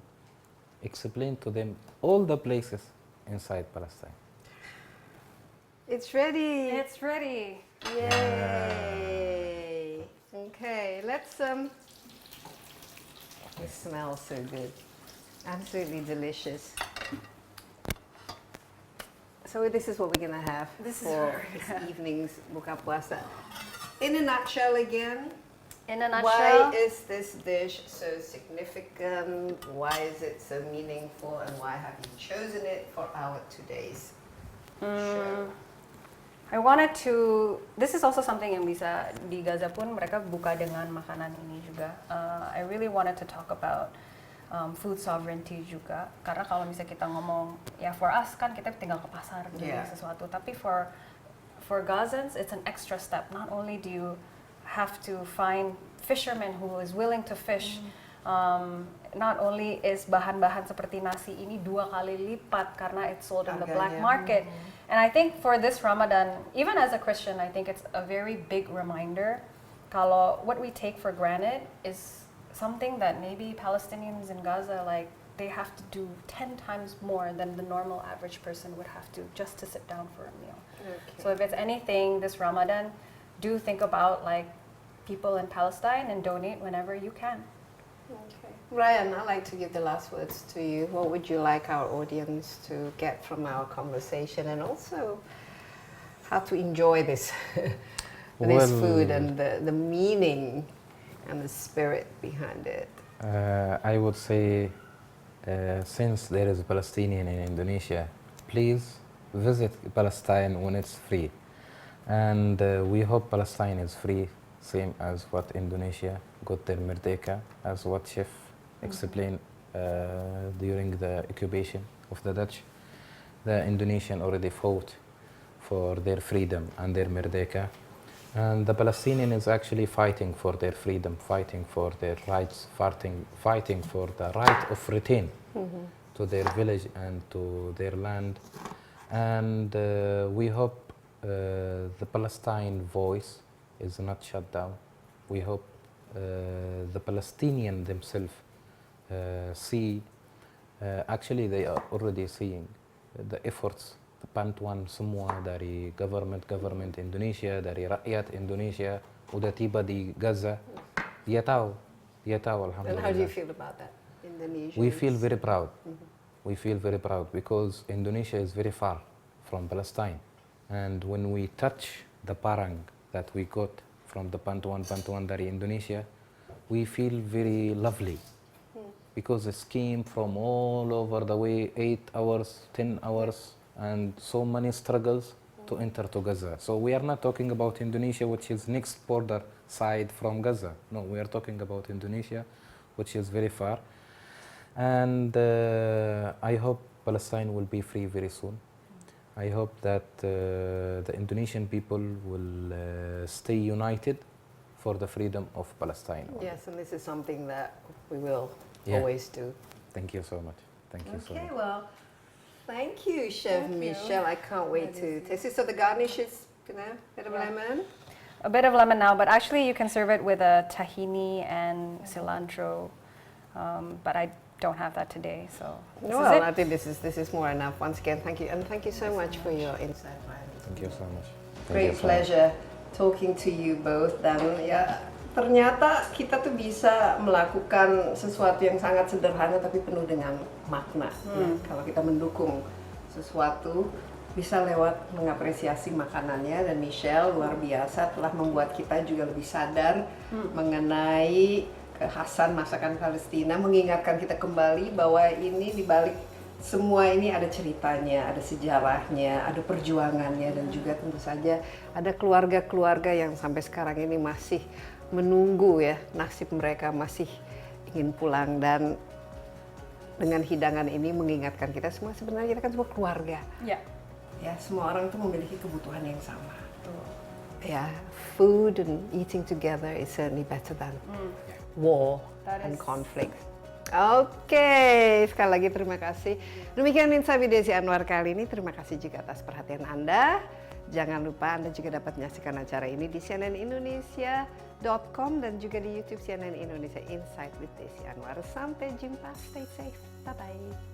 Speaker 4: explain to them all the places inside Palestine.
Speaker 2: It's ready.
Speaker 3: It's ready.
Speaker 2: Yay! Okay, let's. It smells so good. Absolutely delicious. So this is what we're gonna have
Speaker 3: This is
Speaker 2: for
Speaker 3: what we're
Speaker 2: this evening's buka puasa. In a nutshell, again,
Speaker 3: In a
Speaker 2: Why
Speaker 3: nutshell,
Speaker 2: is this dish so significant? Why is it so meaningful? And why have you chosen it for our today's show?
Speaker 3: I wanted to. This is also something yang bisa di Gaza pun mereka buka dengan makanan ini juga. I really wanted to talk about food sovereignty juga. Karena kalau misalnya kita ngomong, ya for us kan kita tinggal ke pasar beli
Speaker 2: Yeah.
Speaker 3: sesuatu. Tapi for Gazans, it's an extra step. Not only do you have to find fishermen who is willing to fish. Not only is bahan-bahan seperti nasi ini 2 kali lipat karena it's sold in the black
Speaker 2: Harganya.
Speaker 3: market. And I think for this Ramadan, even as a Christian, I think it's a very big reminder. Kalau what we take for granted is something that maybe Palestinians in Gaza, like, they have to do 10 times more than the normal average person would have to just to sit down for a meal. So if it's anything this Ramadan, do think about like people in Palestine and donate whenever you can.
Speaker 2: Okay. Ryan, I'd like to give the last words to you. What would you like our audience to get from our conversation, and also how to enjoy this this
Speaker 4: Well,
Speaker 2: food and the meaning and the spirit behind it?
Speaker 4: I would say, since there is a Palestinian in Indonesia, please visit Palestine when it's free. And we hope Palestine is free, same as what Indonesia got their Merdeka, as what Chef explained during the occupation of the Dutch. The Indonesian already fought for their freedom and their Merdeka. And the Palestinian is actually fighting for their freedom, fighting for their rights, fighting for the right of return to their village and to their land. And we hope the Palestine voice is not shut down. We hope the Palestinian themselves see, actually they are already seeing the efforts bantuan semua dari government Indonesia, dari rakyat Indonesia udah tiba di Gaza. Dia tahu
Speaker 2: And
Speaker 4: alhamdulillah.
Speaker 2: how do you feel about that, Indonesia?
Speaker 4: We feel very proud. We feel very proud because Indonesia is very far from Palestine. And when we touch the parang that we got from the bantuan dari Indonesia, we feel very lovely. Because it came from all over the way, 8 hours, 10 hours, and so many struggles to enter to Gaza. So we are not talking about Indonesia, which is next border side from Gaza. No, we are talking about Indonesia, which is very far. And I hope Palestine will be free very soon. I hope that the Indonesian people will stay united for the freedom of Palestine.
Speaker 2: Yes, and this is something that we will
Speaker 4: Yeah.
Speaker 2: always do.
Speaker 4: Thank you so much. Thank you so
Speaker 2: Okay,
Speaker 4: much.
Speaker 2: well, thank you, Chef
Speaker 3: Thank you.
Speaker 2: Michelle. I can't wait to taste it. So the garnish is, bit of lemon.
Speaker 3: A bit of lemon now, but actually you can serve it with a tahini and cilantro. But I don't have that today, so this
Speaker 2: Well,
Speaker 3: is it.
Speaker 2: I think this is more enough. Once again, thank you, and thank you so much for your insight, Ryan.
Speaker 4: Thank you so much. Thank
Speaker 2: Great
Speaker 4: you so much.
Speaker 2: pleasure talking to you both. Dan ya ternyata kita tuh bisa melakukan sesuatu yang sangat sederhana tapi penuh dengan makna. Ya. Kalau kita mendukung sesuatu bisa lewat mengapresiasi makanannya, dan Michelle luar biasa telah membuat kita juga lebih sadar mengenai kekhasan masakan Palestina, mengingatkan kita kembali bahwa ini dibalik semua ini ada ceritanya, ada sejarahnya, ada perjuangannya, dan juga tentu saja ada keluarga-keluarga yang sampai sekarang ini masih menunggu ya, nasib mereka masih ingin pulang. Dan dengan hidangan ini mengingatkan kita semua, sebenarnya kita kan semua keluarga.
Speaker 3: Yeah.
Speaker 2: Ya, semua orang tuh memiliki kebutuhan yang sama. Ya, food and eating together is certainly better than war
Speaker 3: That
Speaker 2: and
Speaker 3: is-
Speaker 2: conflict. Oke, sekali lagi terima kasih. Demikian Insight with Desi Anwar kali ini. Terima kasih juga atas perhatian Anda. Jangan lupa Anda juga dapat menyaksikan acara ini di cnnindonesia.com dan juga di YouTube CNN Indonesia Insight with Desi Anwar. Sampai jumpa, stay safe, bye-bye.